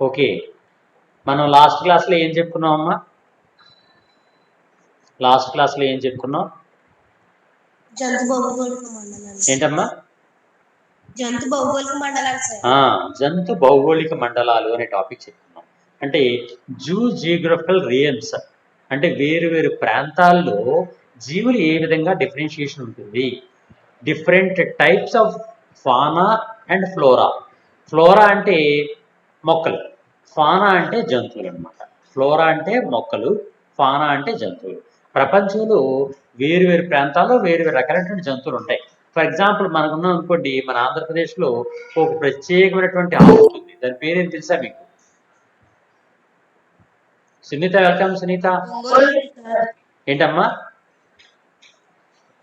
Okay, మనం last క్లాస్లో ఏం చెప్పుకున్నాం అమ్మా? లాస్ట్ క్లాస్లో ఏం చెప్పుకున్నాం? ఏంటమ్మా? జంతు భౌగోళిక మండలాలు సార్. జంతు భౌగోళిక మండలాలు అనే టాపిక్ చెప్పుకున్నాం. అంటే జియోగ్రఫికల్ రీజన్స్, అంటే వేరు వేరు ప్రాంతాల్లో జీవులు ఏ విధంగా డిఫరెన్షియేషన్ ఉంటుంది. Different types of fauna and flora. Flora అంటే మొక్కలు, ఫానా అంటే జంతువులు అనమాట. ఫ్లోరా అంటే మొక్కలు, ఫానా అంటే జంతువులు. ప్రపంచంలో వేరు వేరు ప్రాంతాల్లో వేరు వేరు రకాలైనటువంటి జంతువులు ఉంటాయి. ఫర్ ఎగ్జాంపుల్ మనకున్నాం అనుకోండి, మన ఆంధ్రప్రదేశ్లో ఒక ప్రత్యేకమైనటువంటి ఆవు ఉంటుంది. దాని పేరేం తెలుసా మీకు? సునీత, వెల్కమ్ సునీత. ఏంటమ్మా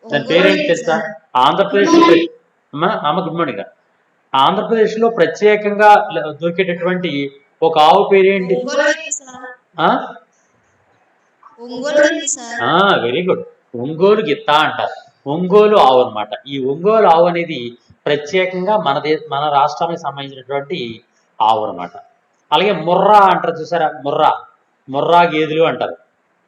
దాని పేరేంటి తెలుసా? ఆంధ్రప్రదేశ్ అమ్మ గుడ్ మార్నింగ్. ఆంధ్రప్రదేశ్లో ప్రత్యేకంగా దొరికేటటువంటి ఒక ఆవు పేరేంటి? వెరీ గుడ్, ఒంగోలు గిత్త అంటారు. ఒంగోలు ఆవు అనమాట. ఈ ఒంగోలు ఆవు అనేది ప్రత్యేకంగా మన రాష్ట్రానికి సంబంధించినటువంటి ఆవు అనమాట. అలాగే ముర్రా అంటారు చూసారా, ముర్రా గేదెలు అంటారు.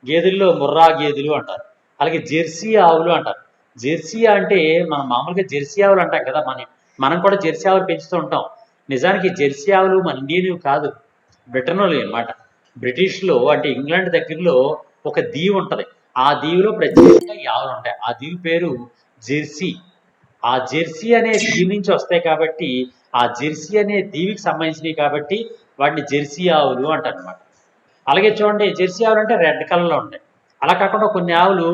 గేదెల్లో ముర్రా గేదెలు అంటారు. అలాగే జెర్సీ ఆవులు అంటారు. జెర్సీ అంటే మనం మామూలుగా జెర్సీ ఆవులు అంటాం కదా, మనం కూడా జెర్సీ ఆవులు పెంచుతూ ఉంటాం. నిజానికి జెర్సీ ఆవులు మన ఇండియన్ కాదు, బ్రిటన్ అనమాట. బ్రిటిష్లో అంటే ఇంగ్లాండ్ దగ్గరలో ఒక దీవి ఉంటుంది. ఆ దీవిలో ప్రత్యేకంగా ఈ ఆవులు ఉంటాయి. ఆ దీవి పేరు జెర్సీ. ఆ జెర్సీ అనే దీవి నుంచి వస్తాయి కాబట్టి, ఆ జెర్సీ అనే దీవికి సంబంధించినవి కాబట్టి వాటిని జెర్సీ ఆవులు అంటారు అనమాట. అలాగే చూడండి, జెర్సీ ఆవులు అంటే రెడ్ కలర్లో ఉంటాయి. అలా కాకుండా కొన్ని ఆవులు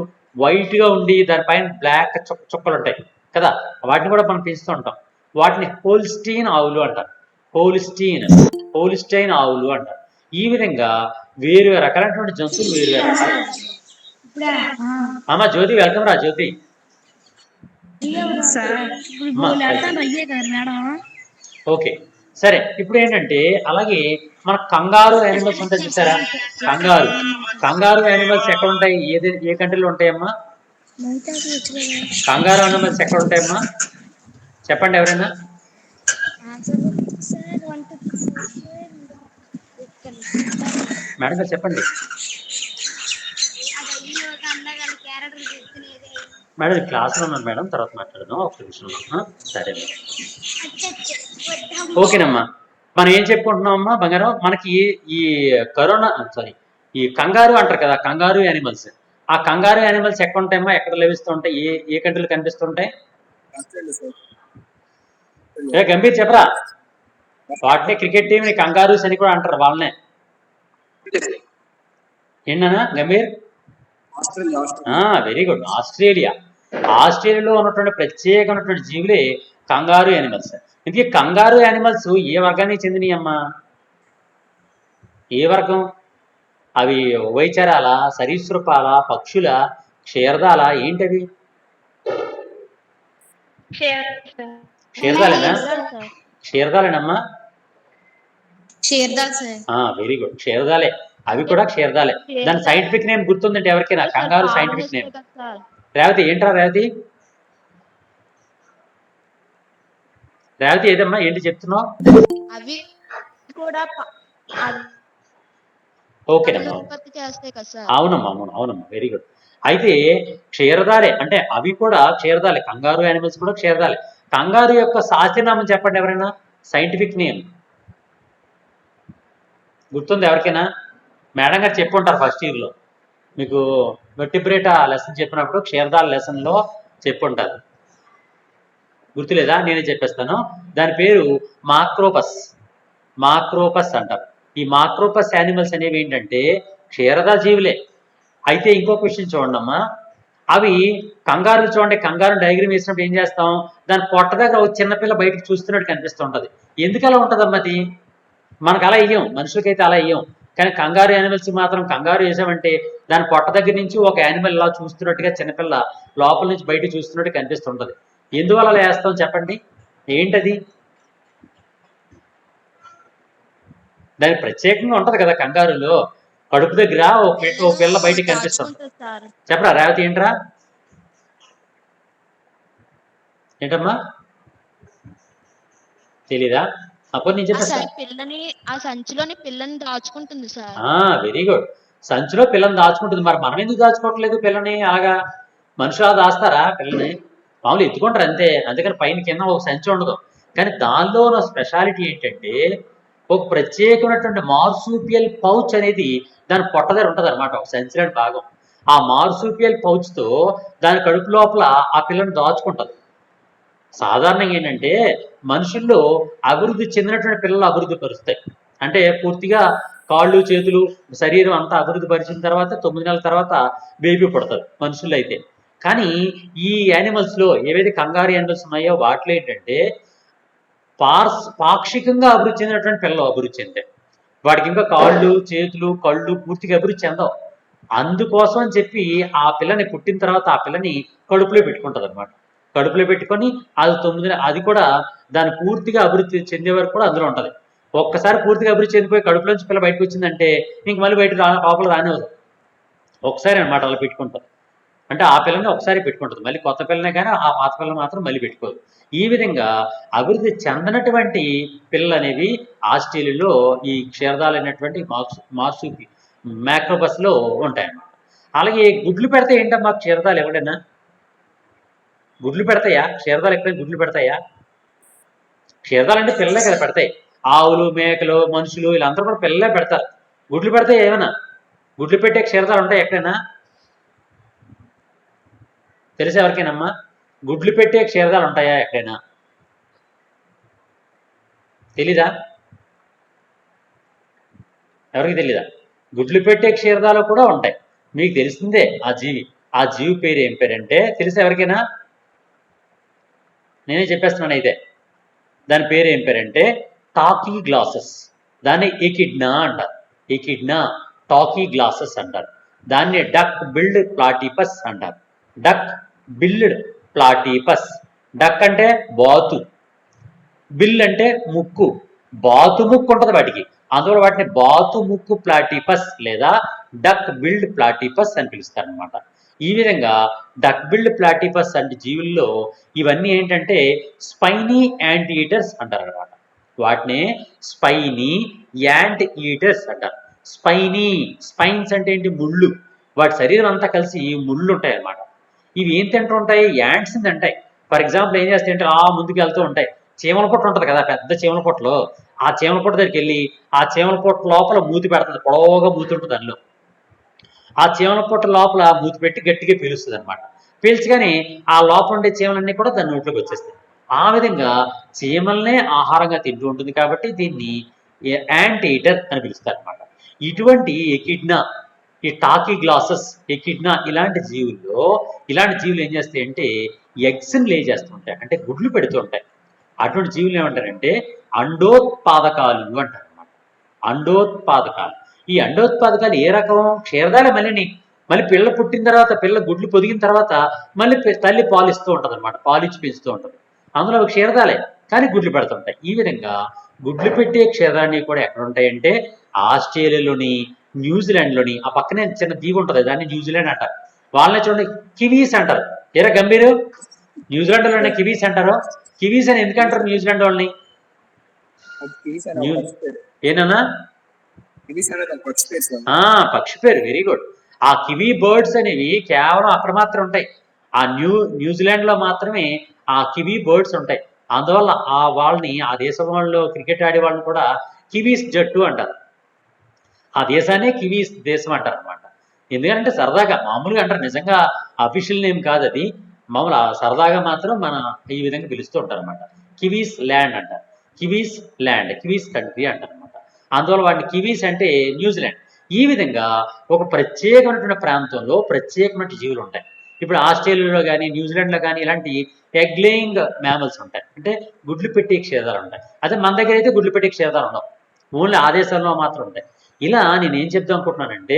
వైట్గా ఉండి దానిపైన బ్లాక్ చుక్కలు ఉంటాయి కదా, వాటిని కూడా మనం పెంచుతూ ఉంటాం. వాటిని హోల్స్టీన్ ఆవులు అంటారు. హోల్స్టైన్ ఆవులు అంటారు. ఈ విధంగా వేరు రకాలైనటువంటి జంతువులు వేరు రకాలు. అమ్మా జ్యోతి, వెల్కమ్ రా జ్యోతి. ఓకే సరే, ఇప్పుడు ఏంటంటే అలాగే మన కంగారు యానిమల్స్ ఉంటాయి చూసారా. కంగారు యానిమల్స్ ఎక్కడ ఉంటాయి? ఏ కంట్రీలో ఉంటాయమ్మా? కంగారు యానిమల్స్ ఎక్కడ ఉంటాయమ్మా? చెప్పండి ఎవరైనా. మేడం గారు చెప్పండి. మేడం క్లాస్లో ఉన్నాను మేడం, తర్వాత మాట్లాడదాం, ఒక నిమిషం. సరే ఓకేనమ్మా. మనం ఏం చెప్పుకుంటున్నాం అమ్మా బంగారం? మనకి ఈ ఈ కంగారు అంటారు కదా, కంగారు యానిమల్స్. ఆ కంగారు యానిమల్స్ ఎక్కడ ఉంటాయమ్మా? ఎక్కడ లభిస్తూ ఉంటాయి? ఏ కంట్రీలు కనిపిస్తుంటాయి? గంభీర్ చెప్పరా. వాటిని క్రికెట్ టీం కంగారూస్ అని కూడా అంటారు వాళ్ళనే. ఏంటన్నా గంభీర్? వెరీ గుడ్, ఆస్ట్రేలియాలో ఉన్నటువంటి ప్రత్యేకమైనటువంటి జీవులే కంగారు యానిమల్స్. ఇందుకే కంగారు యానిమల్స్ ఏ వర్గానికి చెందినవి అమ్మా? ఏ వర్గం? అవి ఉభయచరాల, సరీసృపాల, పక్షుల, క్షీరదాల, ఏంటవి? క్షీరదాలేనమ్మా. వెరీ గుడ్, క్షీరదాలే. అవి కూడా క్షీరదాలే. దాని సైంటిఫిక్ నేమ్ గుర్తుందంటే ఎవరికైనా? కంగారు సైంటిఫిక్ నేమ్. రేవతి ఏంట్రా రేవతి? రేవతి ఏదమ్మా, ఏంటి చెప్తున్నావు? ఓకేనమ్మా, అవునమ్మా వెరీ గుడ్. అయితే క్షీరదాలే అంటే అవి కూడా క్షీరదాలే. కంగారు యానిమల్స్ కూడా క్షీరదాలే. కంగారు యొక్క శాస్త్రనామం చెప్పండి ఎవరైనా, సైంటిఫిక్ నేమ్ గుర్తుంది ఎవరికైనా? మేడం గారు చెప్పుంటారు ఫస్ట్ ఇయర్లో మీకు వెర్టిబ్రేటా లెసన్ చెప్పినప్పుడు, క్షీరదాల లెసన్లో చెప్పుంటారు. గుర్తులేదా? నేనే చెప్పేస్తాను. దాని పేరు మాక్రోపస్ అంటారు. ఈ మాక్రోపస్ యానిమల్స్ అనేవి ఏంటంటే క్షీరదా జీవులే. అయితే ఇంకొక విషయం చూడండి అమ్మా, అవి కంగారు చూడండి, కంగారు డయాగ్రామ్ వేసినప్పుడు ఏం చేస్తాం? దాని పొట్ట దగ్గర ఒక చిన్నపిల్ల బయటకు చూస్తున్నట్టు కనిపిస్తుంటది. ఎందుకు అలా ఉంటుందమ్మా? అది మనకు అలా ఇయ్యం, మనుషులకైతే అలా ఇయ్యం. కానీ కంగారు యానిమల్స్ మాత్రం కంగారు వేసామంటే దాని పొట్ట దగ్గర నుంచి ఒక యానిమల్ ఇలా చూస్తున్నట్టుగా, చిన్నపిల్ల లోపల నుంచి బయట చూస్తున్నట్టు కనిపిస్తుంటది. ఎందువల్ల అలా వేస్తాం చెప్పండి? ఏంటది? దానికి ప్రత్యేకంగా ఉంటది కదా. కంగారులో కడుపు దగ్గర ఓ పిల్ల బయటికి కనిపిస్తుంది. చెప్పరా రేవతి? ఏంటమ్మా తెలీదా? అప్పుడు నేను చెప్పేస్తా. ఆ సంచిలోని పిల్లని దాచుకుంటుంది సార్. Very good. సంచిలో పిల్లని దాచుకుంటుంది. మరి మనం ఎందుకు దాచుకోవట్లేదు పిల్లని? అలాగా మనుషులు అలా దాస్తారా పిల్లని? మామూలు ఎత్తుకుంటారు అంతే. అందుకని పైన కింద ఒక సంచి ఉండదు. కానీ దానిలో ఉన్న స్పెషాలిటీ ఏంటంటే ఒక ప్రత్యేకమైనటువంటి మార్సూపియల్ పౌచ్ అనేది దాని పొట్ట దగ్గర ఉంటుంది అనమాట, ఒక సంచిలోని భాగం. ఆ మార్సూపియల్ పౌచ్తో దాని కడుపు లోపల ఆ పిల్లని దాచుకుంటుంది. సాధారణంగా ఏంటంటే మనుషుల్లో అభివృద్ధి చెందినటువంటి పిల్లలు అభివృద్ధి పరుస్తాయి. అంటే పూర్తిగా కాళ్ళు చేతులు శరీరం అంతా అభివృద్ధి పరిచిన తర్వాత 9 నెలల తర్వాత బేబీ పుడతారు మనుషుల్లో అయితే. కానీ ఈ యానిమల్స్లో ఏవైతే కంగారు యానిమల్స్ ఉన్నాయో వాటిలో ఏంటంటే పాక్షికంగా అభివృద్ధి చెందినటువంటి పిల్లలు అభివృద్ధి చెందాయి. వాడికి ఇంకా కాళ్ళు చేతులు కళ్ళు పూర్తిగా అభివృద్ధి చెందవు. అందుకోసం అని చెప్పి ఆ పిల్లని పుట్టిన తర్వాత ఆ పిల్లని కడుపులో పెట్టుకుంటుంది అనమాట. కడుపులో పెట్టుకొని అది 9 అది కూడా దాని పూర్తిగా అభివృద్ధి చెందే వరకు కూడా అందులో ఉంటుంది. ఒక్కసారి పూర్తిగా అభివృద్ధి చెందిపోయి కడుపులోంచి పిల్ల బయటకు వచ్చిందంటే ఇంక మళ్ళీ బయట లోపల రానివ్వదు. ఒకసారి అనమాట అలా పెట్టుకుంటుంది. అంటే ఆ పిల్లని ఒకసారి పెట్టుకుంటుంది. మళ్ళీ కొత్త పిల్లనే కానీ ఆ పాత పిల్లని మాత్రం మళ్ళీ పెట్టుకోదు. ఈ విధంగా అభివృద్ధి చెందనటువంటి పిల్లలు అనేవి ఆస్ట్రేలియాలో ఈ క్షీరదాలు అనేటువంటి మార్సుపి మ్యాక్రోబస్లో ఉంటాయన్నమాట. అలాగే గుడ్లు పెడితే ఏంటమ్మా క్షీరదాలు ఎవడైనా గుడ్లు పెడతాయా? క్షీరదాలు ఎక్కడైనా గుడ్లు పెడతాయా? క్షీరదాలు అంటే పిల్లలే కదా పెడతాయి. ఆవులు మేకలు మనుషులు వీళ్ళందరూ కూడా పిల్లలే పెడతారు. గుడ్లు పెడతాయి ఏమైనా? గుడ్లు పెట్టే క్షీరదాలు ఉంటాయి ఎక్కడైనా? తెలిసి ఎవరికైనామ్మా? గుడ్లు పెట్టే క్షీరదాలు ఉంటాయా ఎక్కడైనా? తెలీదా? ఎవరికి తెలీదా? గుడ్లు పెట్టే క్షీరదాలు కూడా ఉంటాయి. మీకు తెలిసిందే ఆ జీవి పేరు ఏం పేరంటే తెలిసి ఎవరికైనా? నేనే చెప్పేస్తున్నాను అయితే. దాని పేరు ఏం పేరంటే టాకీ గ్లాసెస్. దాన్ని ఎకిడ్నా అంటారు. ఎకిడ్నా టాకీ గ్లాసెస్ అంటారు. దాన్ని డక్ బిల్డ్ ప్లాటిపస్ అంటారు. Duck billed platypus. డక్ అంటే బాతు, బిల్ అంటే ముక్కు, బాతు ముక్కు ఉంటుంది వాటికి. అందువల్ల వాటిని బాతు ముక్కు ప్లాటిపస్ లేదా డక్ బిల్డ్ ప్లాటిపస్ అని పిలుస్తారు అనమాట. ఈ విధంగా డక్ బిల్డ్ ప్లాటిపస్ అంటే జీవుల్లో ఇవన్నీ ఏంటంటే స్పైనీ యాంట్ ఈటర్స్ అంటారు అనమాట. వాటిని స్పైనీ యాంట్ ఈటర్స్ అంటారు. స్పైన్స్ అంటే ఏంటి? ముళ్ళు. వాటి శరీరం అంతా కలిసి ముళ్ళు ఉంటాయి అన్నమాట. ఇవి ఏం తింటూ ఉంటాయి? యాంట్స్ తింటాయి. ఫర్ ఎగ్జాంపుల్ ఏం చేస్తాయంటే ముందుకు వెళ్తూ ఉంటాయి. చీమల పొట్టు ఉంటుంది కదా, పెద్ద చీమల పొట్టలో. ఆ చీమల పొట్టు దగ్గరికి వెళ్ళి ఆ చీమల పొట్టు లోపల మూతి పెడుతుంది. పొడవుగా మూతి ఉంటుంది అందులో. ఆ చీమల పొట్ట లోపల మూతి పెట్టి గట్టిగా పీలుస్తుంది అనమాట. పీల్చగానే ఆ లోపల ఉండే చీమలన్నీ కూడా దాని నోట్లోకి వచ్చేస్తాయి. ఆ విధంగా చీమల్నే ఆహారంగా తింటూ ఉంటుంది కాబట్టి దీన్ని యాంట్ ఈటర్ అని పిలుస్తారు అనమాట. ఇటువంటి ఎకిడ్నా, ఈ టాకీ గ్లాసెస్, ఎకిడ్నా ఇలాంటి జీవులు ఏం చేస్తాయంటే ఎగ్స్ని లే చేస్తుంటాయి, అంటే గుడ్లు పెడుతూ ఉంటాయి. అటువంటి జీవులు ఏమంటారంటే అండోత్పాదకాలు అంటారు అనమాట. అండోత్పాదకాలు. ఈ అండోత్పాదకాలు ఏ రకం? క్షీరదాలే. మళ్ళీ పిల్ల పుట్టిన తర్వాత, పిల్ల గుడ్లు పొదిగిన తర్వాత మళ్ళీ తల్లి పాలిస్తూ ఉంటుంది అనమాట. పాలిచ్చి పెంచుతూ ఉంటుంది. అందులో క్షీరదాలే కానీ గుడ్లు పెడుతుంటాయి. ఈ విధంగా గుడ్లు పెట్టే క్షీరదాన్ని కూడా ఎక్కడ ఉంటాయంటే ఆస్ట్రేలియాలోని, న్యూజిలాండ్లోని. ఆ పక్కనే చిన్న దీవి ఉంటుంది, దాన్ని న్యూజిలాండ్ అంటారు. వాళ్ళని చూడండి కివీస్ అంటారు. ఏరా గంభీరు, న్యూజిలాండ్లోనే కివీస్ అంటారు. కివీస్ అని ఎందుకంటారు న్యూజిలాండ్ వాళ్ళని? ఏనన్నా? పక్షి పేరు. Very good. ఆ కివీ బర్డ్స్ అనేవి కేవలం అక్కడ మాత్రం ఉంటాయి. ఆ న్యూజిలాండ్ లో మాత్రమే ఆ కివీ బర్డ్స్ ఉంటాయి. అందువల్ల వాళ్ళని, ఆ దేశం వాళ్ళు క్రికెట్ ఆడే వాళ్ళని కూడా కివీస్ జట్టు అంటారు. ఆ దేశాన్ని కివీస్ దేశం అంటారు అనమాట. ఎందుకంటే సరదాగా మామూలుగా అంటారు, నిజంగా అఫీషియల్ నేమ్ కాదు అది. మామూలు సరదాగా మాత్రం మన ఈ విధంగా పిలుస్తూ ఉంటారు అనమాట. కివీస్ ల్యాండ్ అంటారు, కివీస్ ల్యాండ్, కివీస్ కంట్రీ అంటారు అనమాట. అందువల్ల వాటిని కివీస్ అంటే న్యూజిలాండ్. ఈ విధంగా ఒక ప్రత్యేకమైనటువంటి ప్రాంతంలో ప్రత్యేకమైన జీవులు ఉంటాయి. ఇప్పుడు ఆస్ట్రేలియాలో కానీ న్యూజిలాండ్లో కానీ ఇలాంటి ఎగ్ లేయింగ్ మ్యామల్స్ ఉంటాయి, అంటే గుడ్లు పెట్టే క్షేత్రాలు ఉంటాయి. అదే మన దగ్గర అయితే గుడ్లు పెట్టే క్షేత్రాలు ఉండవు, ఓన్లీ ఆ దేశాల్లో మాత్రం ఉంటాయి. ఇలా నేను ఏం చెప్దాం అనుకుంటున్నానంటే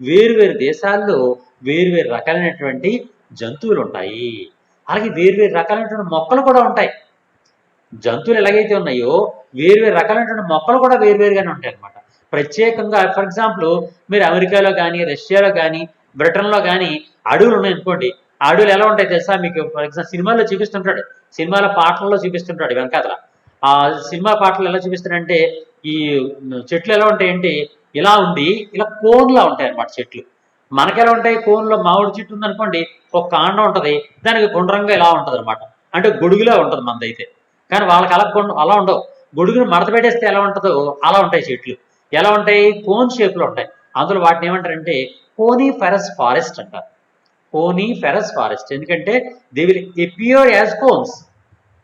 వేరు దేశాల్లో వేరు రకాలైనటువంటి జంతువులు ఉంటాయి. అలాగే వేరు రకాలైనటువంటి మొక్కలు కూడా ఉంటాయి. జంతువులు ఎలాగైతే ఉన్నాయో వేరు రకాలైనటువంటి మొక్కలు కూడా వేరుగానే ఉంటాయి అనమాట. ప్రత్యేకంగా ఫర్ ఎగ్జాంపుల్ మీరు అమెరికాలో కానీ, రష్యాలో కానీ, బ్రిటన్లో కానీ అడవులు ఉన్నాయనుకోండి. అడవులు ఎలా ఉంటాయి తెలుసా మీకు? ఫర్ ఎగ్జాంపుల్ సినిమాల్లో చూపిస్తుంటాడు, సినిమాల పాటల్లో చూపిస్తుంటాడు వెనకాతల. ఆ సినిమా పాటలు ఎలా చూపిస్తారంటే ఈ చెట్లు ఎలా ఉంటాయంటే ఇలా ఉండి ఇలా కోన్లా ఉంటాయి అన్నమాట చెట్లు. మనకెలా ఉంటాయి కోన్లో మామిడి చెట్టు ఉందనుకోండి, ఒక కాండం ఉంటుంది, దానికి గుండ్రంగా ఇలా ఉంటుంది అనమాట, అంటే గొడుగులా ఉంటుంది మనదైతే. కానీ వాళ్ళకి అలా ఉండవు. గొడుగును మడత పెట్టేస్తే ఎలా ఉంటుందో అలా ఉంటాయి చెట్లు. ఎలా ఉంటాయి? కోన్ షేప్లో ఉంటాయి. అందులో వాటిని ఏమంటారంటే కోనిఫెరస్ ఫారెస్ట్ అంటారు. Coniferous forest. ఎందుకంటే they will appear as cones.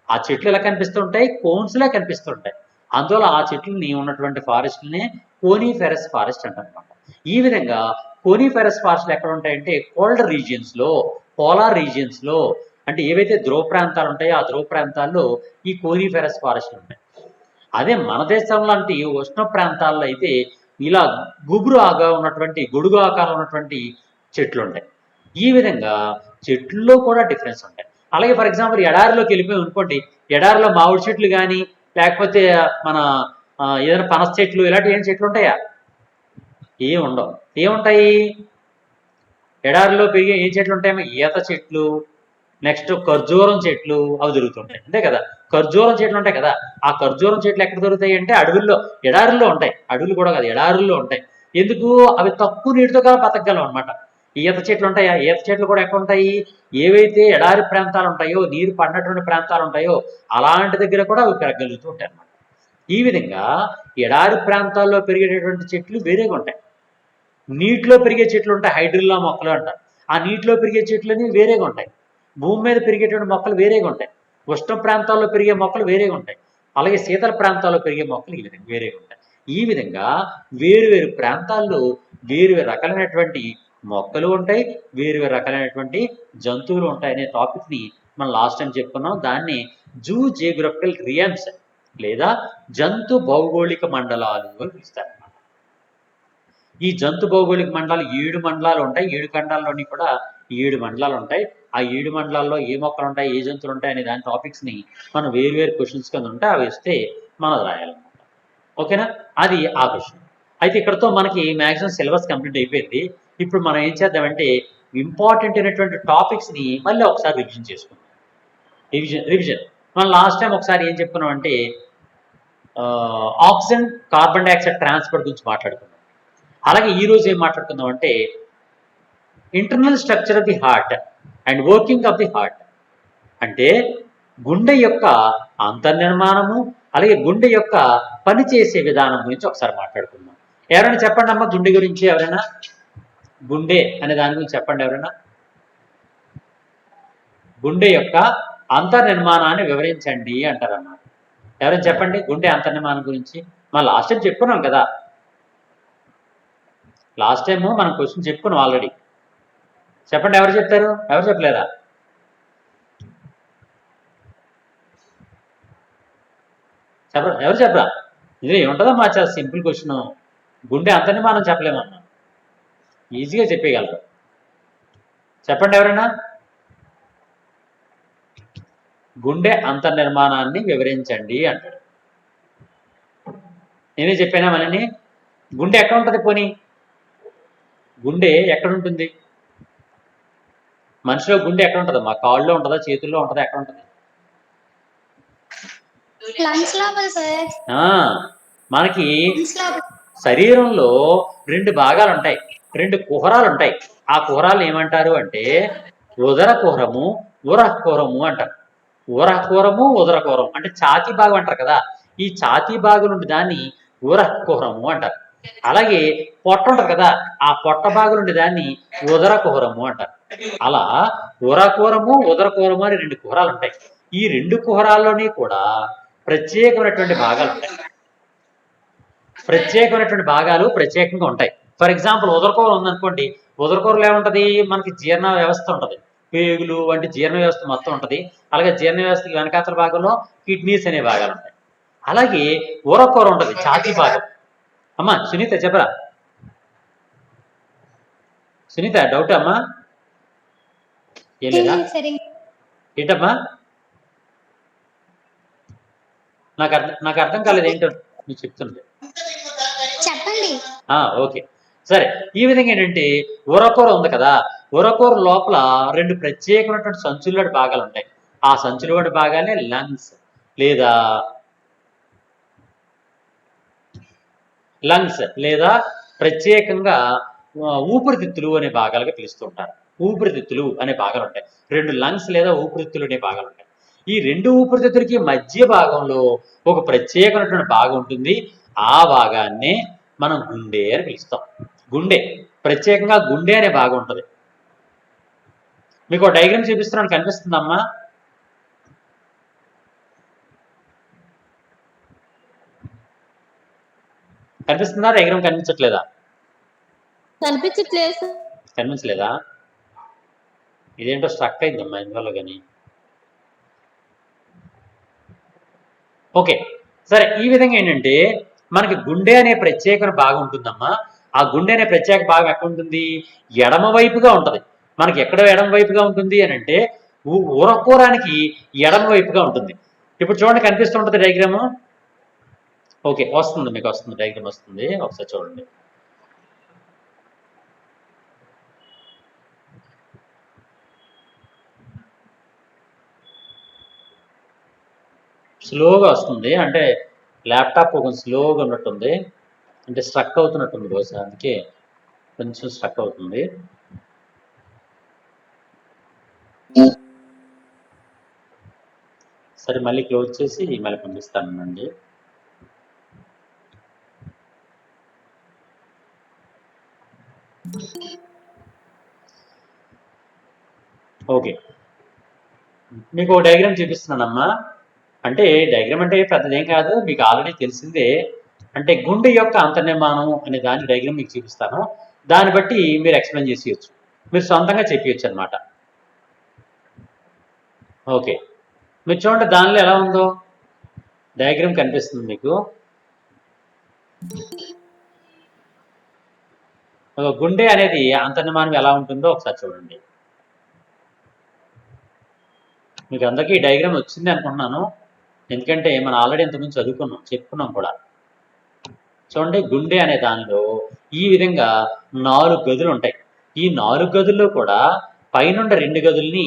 ఆ చెట్లు ఎలా కనిపిస్తుంటాయి? కోన్స్లా కనిపిస్తుంటాయి. అందువల్ల ఆ చెట్లని ఉన్నటువంటి ఫారెస్ట్ని కోనిఫెరస్ ఫారెస్ట్ అంటారనమాట. ఈ విధంగా కోనిఫెరస్ ఫారెస్ట్లు ఎక్కడ ఉంటాయంటే కోల్డ్ రీజియన్స్లో, పోలార్ రీజియన్స్లో, అంటే ఏవైతే ధ్రువ ప్రాంతాలు ఉంటాయో ఆ ధ్రువ ప్రాంతాల్లో ఈ కోనిఫెరస్ ఫారెస్ట్లు ఉంటాయి. అదే మన దేశం లాంటి ఉష్ణ ప్రాంతాల్లో అయితే ఇలా గుబురు ఆగా ఉన్నటువంటి గొడుగు ఆకారం ఉన్నటువంటి చెట్లు ఉంటాయి. ఈ విధంగా చెట్లలో కూడా డిఫరెన్స్ ఉంటాయి. అలాగే ఫర్ ఎగ్జాంపుల్ ఎడారిలోకి వెళ్ళిపోయి అనుకోండి, ఎడారిలో మామిడి చెట్లు కానీ లేకపోతే మన ఏదైనా పనస చెట్లు ఇలాంటి ఏం చెట్లు ఉంటాయా? ఏం ఉండవు. ఏముంటాయి? ఎడారిలో పెరిగే ఏం చెట్లు ఉంటాయేమో ఈత చెట్లు, నెక్స్ట్ ఖర్జూరం చెట్లు అవి దొరుకుతుంటాయి, అంతే కదా. ఖర్జూరం చెట్లు ఉంటాయి కదా, ఆ ఖర్జూరం చెట్లు ఎక్కడ దొరుకుతాయి అంటే అడవుల్లో, ఎడారుల్లో ఉంటాయి. అడవులు కూడా కాదు, ఎడారుల్లో ఉంటాయి. ఎందుకు? అవి తక్కువ నీటితో కూడా బతకగలం అనమాట. ఈత చెట్లు ఉంటాయా? ఈత చెట్లు కూడా ఎక్కడ ఉంటాయి? ఏవైతే ఎడారి ప్రాంతాలు ఉంటాయో, నీరు పడినటువంటి ప్రాంతాలు ఉంటాయో అలాంటి దగ్గర కూడా అవి పెరగలుగుతూ ఉంటాయి అన్నమాట. ఈ విధంగా ఎడారి ప్రాంతాల్లో పెరిగేటటువంటి చెట్లు వేరేగా ఉంటాయి. నీటిలో పెరిగే చెట్లు ఉంటాయి, హైడ్రిల్లా మొక్కలు అంటారు. ఆ నీటిలో పెరిగే చెట్లని వేరేగా ఉంటాయి. భూమి మీద పెరిగేటువంటి మొక్కలు వేరేగా ఉంటాయి. ఉష్ణ ప్రాంతాల్లో పెరిగే మొక్కలు వేరేగా ఉంటాయి. అలాగే శీతల ప్రాంతాల్లో పెరిగే మొక్కలు ఈ విధంగా వేరేగా ఉంటాయి. ఈ విధంగా వేరు వేరు ప్రాంతాల్లో వేరు వేరు రకాలైనటువంటి మొక్కలు ఉంటాయి, వేరు వేరు రకాలైనటువంటి జంతువులు ఉంటాయి అనే టాపిక్ని మనం లాస్ట్ టైం చెప్పుకున్నాం. దాన్ని జూ జియోగ్రఫికల్ రియామ్స్ లేదా జంతు భౌగోళిక మండలాలు అని పిలుస్తారు. ఈ జంతు భౌగోళిక మండలాలు 7 మండలాలు ఉంటాయి. 7 ఖండాల్లోని కూడా 7 మండలాలు ఉంటాయి. ఆ 7 మండలాల్లో ఏ మొక్కలు ఉంటాయి, ఏ జంతువులు ఉంటాయి అనే దాని టాపిక్స్ని మనం వేరు వేరు క్వశ్చన్స్ కింద ఉంటే అవి ఇస్తే మనం రాయాలన్నమాట. ఓకేనా? అది ఆ క్వశ్చన్. అయితే ఇక్కడతో మనకి మ్యాక్సిమం సిలబస్ కంప్లీట్ అయిపోయింది. ఇప్పుడు మనం ఏం చేద్దామంటే ఇంపార్టెంట్ అయినటువంటి టాపిక్స్ని మళ్ళీ ఒకసారి రివిజన్ చేసుకుందాం. రివిజన్ మనం లాస్ట్ టైం ఒకసారి ఏం చెప్పుకున్నాం అంటే ఆక్సిజన్ కార్బన్ డైఆక్సైడ్ ట్రాన్స్పోర్ట్ గురించి మాట్లాడుకున్నాం. అలాగే ఈరోజు ఏం మాట్లాడుకుందాం అంటే internal structure of the heart and working of the heart. అంటే గుండె యొక్క అంతర్నిర్మాణము అలాగే గుండె యొక్క పనిచేసే విధానం గురించి ఒకసారి మాట్లాడుకుందాం. ఎవరైనా చెప్పండి అమ్మ గుండె గురించి, ఎవరైనా గుండె అనే దాని గురించి చెప్పండి. ఎవరైనా గుండె యొక్క అంతర్నిర్మాణాన్ని వివరించండి అంటారన్నమాట. ఎవరైనా చెప్పండి గుండె అంతర్నిర్మాణం గురించి. మనం లాస్ట్ టైం చెప్పుకున్నాం కదా, లాస్ట్ టైం మనం క్వశ్చన్ చెప్పుకున్నాం ఆల్రెడీ. చెప్పండి, ఎవరు చెప్తారు? ఎవరు చెప్పలేరా? చెప్పరా? ఎవరు చెప్పరా? ఇది ఏముంటుందమ్మా, చాలా సింపుల్ క్వశ్చన్. గుండె అంతర్నిర్మాణం చెప్పలేమన్నా, ఈజీగా చెప్పేయగలరు. చెప్పండి ఎవరైనా. గుండె అంతర్నిర్మాణాన్ని వివరించండి అంటారు. నేనే చెప్పానా మనని? గుండె ఎక్కడ ఉంటుంది? పోనీ గుండె ఎక్కడ ఉంటుంది? మనిషిలో గుండె ఎక్కడ ఉంటుంది? మా కాళ్ళలో ఉంటుందా, చేతుల్లో ఉంటుందా, ఎక్కడ ఉంటుంది? మనకి శరీరంలో 2 భాగాలు ఉంటాయి, 2 కుహరాలు ఉంటాయి. ఆ కుహరాలు ఏమంటారు అంటే ఉదర కుహరము, ఉరః కుహరము అంటారు. ఉరః కుహరము, ఉదర కుహరం అంటే ఛాతీ భాగం అంటారు కదా, ఈ ఛాతీ భాగం నుండి దాన్ని ఉరః కుహరము అంటారు. అలాగే పొట్ట ఉంటుంది కదా, ఆ పొట్ట భాగం నుండి దాన్ని ఉదర కుహరము అంటారు. అలా ఉరకుహరము, ఉదర కుహరము అని 2 కుహరాలు ఉంటాయి. ఈ 2 కుహరాల్లోని కూడా ప్రత్యేకమైనటువంటి భాగాలు ఉంటాయి. ప్రత్యేకంగా ఉంటాయి. ఫర్ ఎగ్జాంపుల్ ఉదరకూర ఉందనుకోండి, ఉదరకూరలో ఏముంటుంది? మనకి జీర్ణ వ్యవస్థ ఉంటుంది, పేగులు వంటి జీర్ణ వ్యవస్థ మొత్తం ఉంటుంది. అలాగే జీర్ణ వ్యవస్థకి వెనకాతల భాగంలో కిడ్నీస్ అనే భాగాలు ఉంటాయి. అలాగే ఊరకూర ఉంటుంది, ఛాతీ భాగం. అమ్మా సునీత చెప్పరా? సునీత డౌట్ అమ్మా? ఏం లేదా? ఏంటమ్మా? నాకు అర్థం కాలేదు, ఏంటో మీరు చెప్తుంటే. చెప్పండి. ఓకే సరే. ఈ విధంగా ఏంటంటే ఉరకూర ఉంది కదా, ఉరకూర లోపల 2 ప్రత్యేకమైనటువంటి సంచుల భాగాలు ఉంటాయి. ఆ సంచుల భాగాలే లంగ్స్ లేదా లంగ్స్ లేదా ప్రత్యేకంగా ఊపిరితిత్తులు అనే భాగాలుగా పిలుస్తుంటారు. ఊపిరితిత్తులు అనే భాగాలు ఉంటాయి. 2 లంగ్స్ లేదా ఊపిరితిత్తులు అనే భాగాలు ఉంటాయి. ఈ 2 ఊపిరితిత్తులకి మధ్య భాగంలో ఒక ప్రత్యేకమైనటువంటి భాగం ఉంటుంది. ఆ భాగాన్నే మనం గుండె అని పిలుస్తాం. గుండె ప్రత్యేకంగా గుండె అనే భాగం ఉంటుంది. మీకు ఒక డయాగ్రామ్ చూపిస్తున్నాను, కనిపిస్తుందమ్మా? కనిపిస్తుందా? డయాగ్రామ్ కనిపించట్లేదా? కనిపించలేదా? ఇదేంటో స్ట్రక్ అయిందమ్మా ఇందులో కానీ. ఓకే, సరే. ఈ విధంగా ఏంటంటే మనకి గుండె అనే ప్రత్యేక భాగం ఉంటుందమ్మా. ఆ గుండె అనే ప్రత్యేక భాగం ఎక్కడ ఉంటుంది? ఎడమ వైపుగా ఉంటుంది. మనకి ఎక్కడ ఎడమ వైపుగా ఉంటుంది అని అంటే ఊరకూరానికి ఎడమ వైపుగా ఉంటుంది. ఇప్పుడు చూడండి, కనిపిస్తుంటుంది డయాగ్రాము. ఓకే, వస్తుంది, మీకు వస్తుంది, డయాగ్రామ్ వస్తుంది, ఒకసారి చూడండి. స్లోగా వస్తుంది, అంటే ల్యాప్టాప్ కొంచెం స్లోగా ఉన్నట్టుంది, అంటే స్ట్రక్ అవుతున్నట్టుంది బహుశా, అందుకే కొంచెం స్ట్రక్ అవుతుంది. సరే, మళ్ళీ క్లోజ్ చేసి మళ్ళీ పంపిస్తానండి. ఓకే, మీకు ఒక డయాగ్రామ్ చూపిస్తున్నానమ్మా. అంటే డయాగ్రామ్ అంటే పెద్దదేం కాదు, మీకు ఆల్రెడీ తెలిసిందే. అంటే గుండె యొక్క అంతర్నిర్మాణం అనే దాని డయాగ్రామ్ మీకు చూపిస్తాను. దాన్ని బట్టి మీరు ఎక్స్ప్లెయిన్ చేసేయచ్చు, మీరు సొంతంగా చెప్పవచ్చు అనమాట. ఓకే, మీరు చూడండి దానిలో ఎలా ఉందో డయాగ్రామ్ కనిపిస్తుంది మీకు. గుండె అనేది అంతర్నిర్మాణం ఎలా ఉంటుందో ఒకసారి చూడండి. మీకు అందరికీ డయాగ్రామ్ వచ్చింది అనుకుంటున్నాను, ఎందుకంటే మనం ఆల్రెడీ ఇంతకుముందు చదువుకున్నాం, చెప్పుకున్నాం కూడా. చూడండి, గుండె అనే దానిలో ఈ విధంగా 4 గదులు ఉంటాయి. ఈ 4 గదుల్లో కూడా పైనుండ 2 గదుల్ని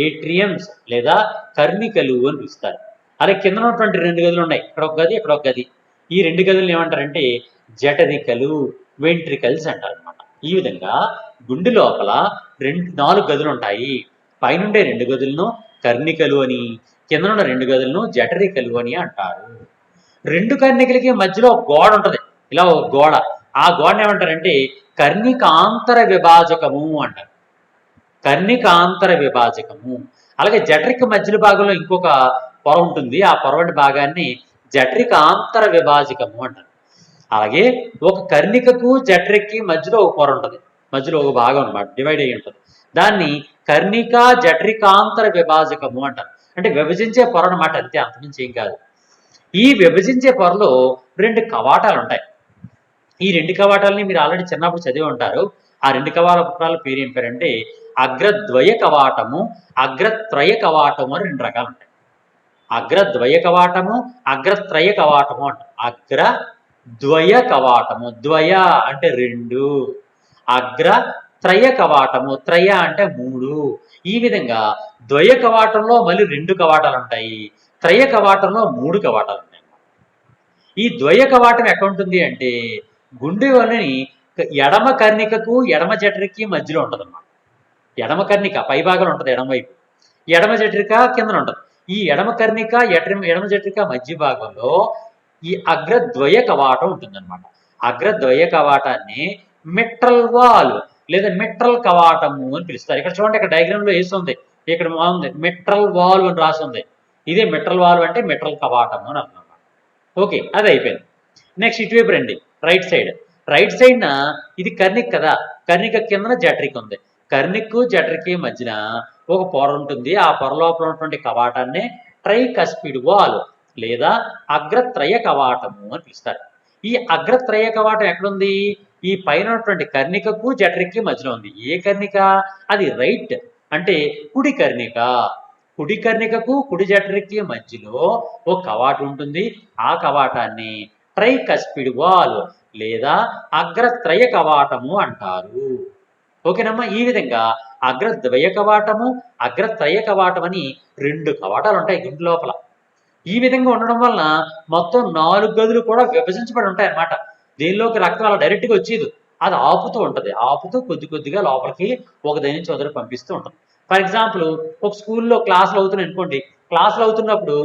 ఏట్రియమ్స్ లేదా కర్ణికలు అని పిలుస్తారు. అలాగే కింద ఉన్నటువంటి 2 గదులు ఉన్నాయి, ఇక్కడ ఒక గది, ఇక్కడ ఒక గది. ఈ 2 గదులను ఏమంటారంటే జఠరికలు, వెంట్రికల్స్ అంటారు అనమాట. ఈ విధంగా గుండె లోపల 4 గదులు ఉంటాయి. పైనుండే 2 గదులను కర్ణికలు అని, కింద ఉన్న 2 గదులను జఠరికలు అని అంటారు. 2 కర్ణికలకి మధ్యలో ఒక గోడ ఉంటుంది, ఇలా ఒక గోడ. ఆ గోడను ఏమంటారంటే కర్ణికాంతర విభాజకము అంటారు. కర్ణికాంతర విభాజకము. అలాగే జఠరిక మధ్య భాగంలో ఇంకొక పొర ఉంటుంది, ఆ పొరవంటి భాగాన్ని జఠరికాంతర విభాజకము అంటారు. అలాగే ఒక కర్ణికకు జఠరికి మధ్యలో ఒక పొర ఉంటుంది, మధ్యలో ఒక భాగం అనమాట, డివైడ్ అయ్యి ఉంటుంది. దాన్ని కర్ణిక జఠరికాంతర విభాజకము అంటారు. అంటే విభజించే పొర అనమాట, అంతే, అంతమించి ఏం కాదు. ఈ విభజించే పొరలో 2 కవాటాలు ఉంటాయి. ఈ 2 కవాటాలని మీరు ఆల్రెడీ చిన్నప్పుడు చదివి ఉంటారు. ఆ 2 కవాటాల పేరు ఏం పేరంటే అగ్రద్వయ కవాటము, అగ్రత్రయ కవాటము అని 2 రకాలు ఉంటాయి. అగ్రద్వయ కవాటము, అగ్రత్రయ కవాటము అంట. అగ్రద్వయ కవాటము, ద్వయ అంటే 2, అగ్ర త్రయ కవాటము, త్రయ అంటే 3. ఈ విధంగా ద్వయ కవాటంలో మళ్ళీ 2 కవాటాలు ఉంటాయి, త్రయ కవాటంలో 3 కవాటాలు ఉంటాయి. ఈ ద్వయ కవాటం ఎక్కడ ఉంటుంది అంటే గుండె వలని ఎడమ కర్ణికకు ఎడమ జఠరికి మధ్యలో ఉంటుంది అన్నమాట. ఎడమ కర్ణిక పై భాగంలో ఉంటుంది, ఎడమ వైపు. ఎడమ జఠరిక కింద ఉంటుంది. ఈ ఎడమ కర్ణిక ఎడమ జఠరిక మధ్య భాగంలో ఈ అగ్రద్వయ కవాటం ఉంటుందన్నమాట. అగ్రద్వయ కవాటాన్ని మిట్రల్ వాల్ లేదా మిట్రల్ కవాటము అని పిలుస్తారు. ఇక్కడ చూడండి, ఇక్కడ డయాగ్రామ్ లో వేస్తుంది, ఇక్కడ ఉంది మిట్రల్ వాల్వ్ అని రాసి ఉంది. ఇదే మిట్రల్ వాల్వ్ అంటే మిట్రల్ కవాటము అని అర్థం. ఓకే, అది అయిపోయింది. నెక్స్ట్ ఇటువైపు రండి, రైట్ సైడ్. రైట్ సైడ్న ఇది కర్ణిక్ కదా, కర్ణిక కిందన జఠరిక ఉంది. కర్ణిక్ జఠరికి మధ్యన ఒక పొర ఉంటుంది. ఆ పొర లోపల ఉన్నటువంటి కవాటాన్ని ట్రైకస్పిడ్ వాల్ లేదా అగ్రత్రయ కవాటము అని పిలుస్తారు. ఈ అగ్రత్రయ కవాటం ఎక్కడుంది? ఈ పైన ఉన్నటువంటి కర్ణికకు జఠరికి మధ్యలో ఉంది. ఏ కర్ణిక? అది రైట్, అంటే కుడి కర్ణిక. కుడి కర్ణికకు కుడి జఠరికి మధ్యలో ఒక కవాటం ఉంటుంది. ఆ కవాటాన్ని ట్రైకస్పిడ్ వాల్ లేదా అగ్రత్రయ కవాటము అంటారు. ఓకేనమ్మా? ఈ విధంగా అగ్రద్వయ కవాటము, అగ్రత్రయ కవాటం అని 2 కవాటాలు ఉంటాయి గుండె లోపల. ఈ విధంగా ఉండడం వలన మొత్తం 4 గదులు కూడా విభజించబడి ఉంటాయి అన్నమాట. దీనిలోకి రక్తం అలా డైరెక్ట్గా వచ్చేది, అది ఆపుతూ ఉంటుంది, ఆపుతూ కొద్ది కొద్దిగా లోపలికి ఒక దగ్గర నుంచి వదిలి పంపిస్తూ ఉంటుంది. ఫర్ ఎగ్జాంపుల్ ఒక స్కూల్లో క్లాసులు అవుతున్నాయి అనుకోండి, క్లాసులు అవుతున్నప్పుడు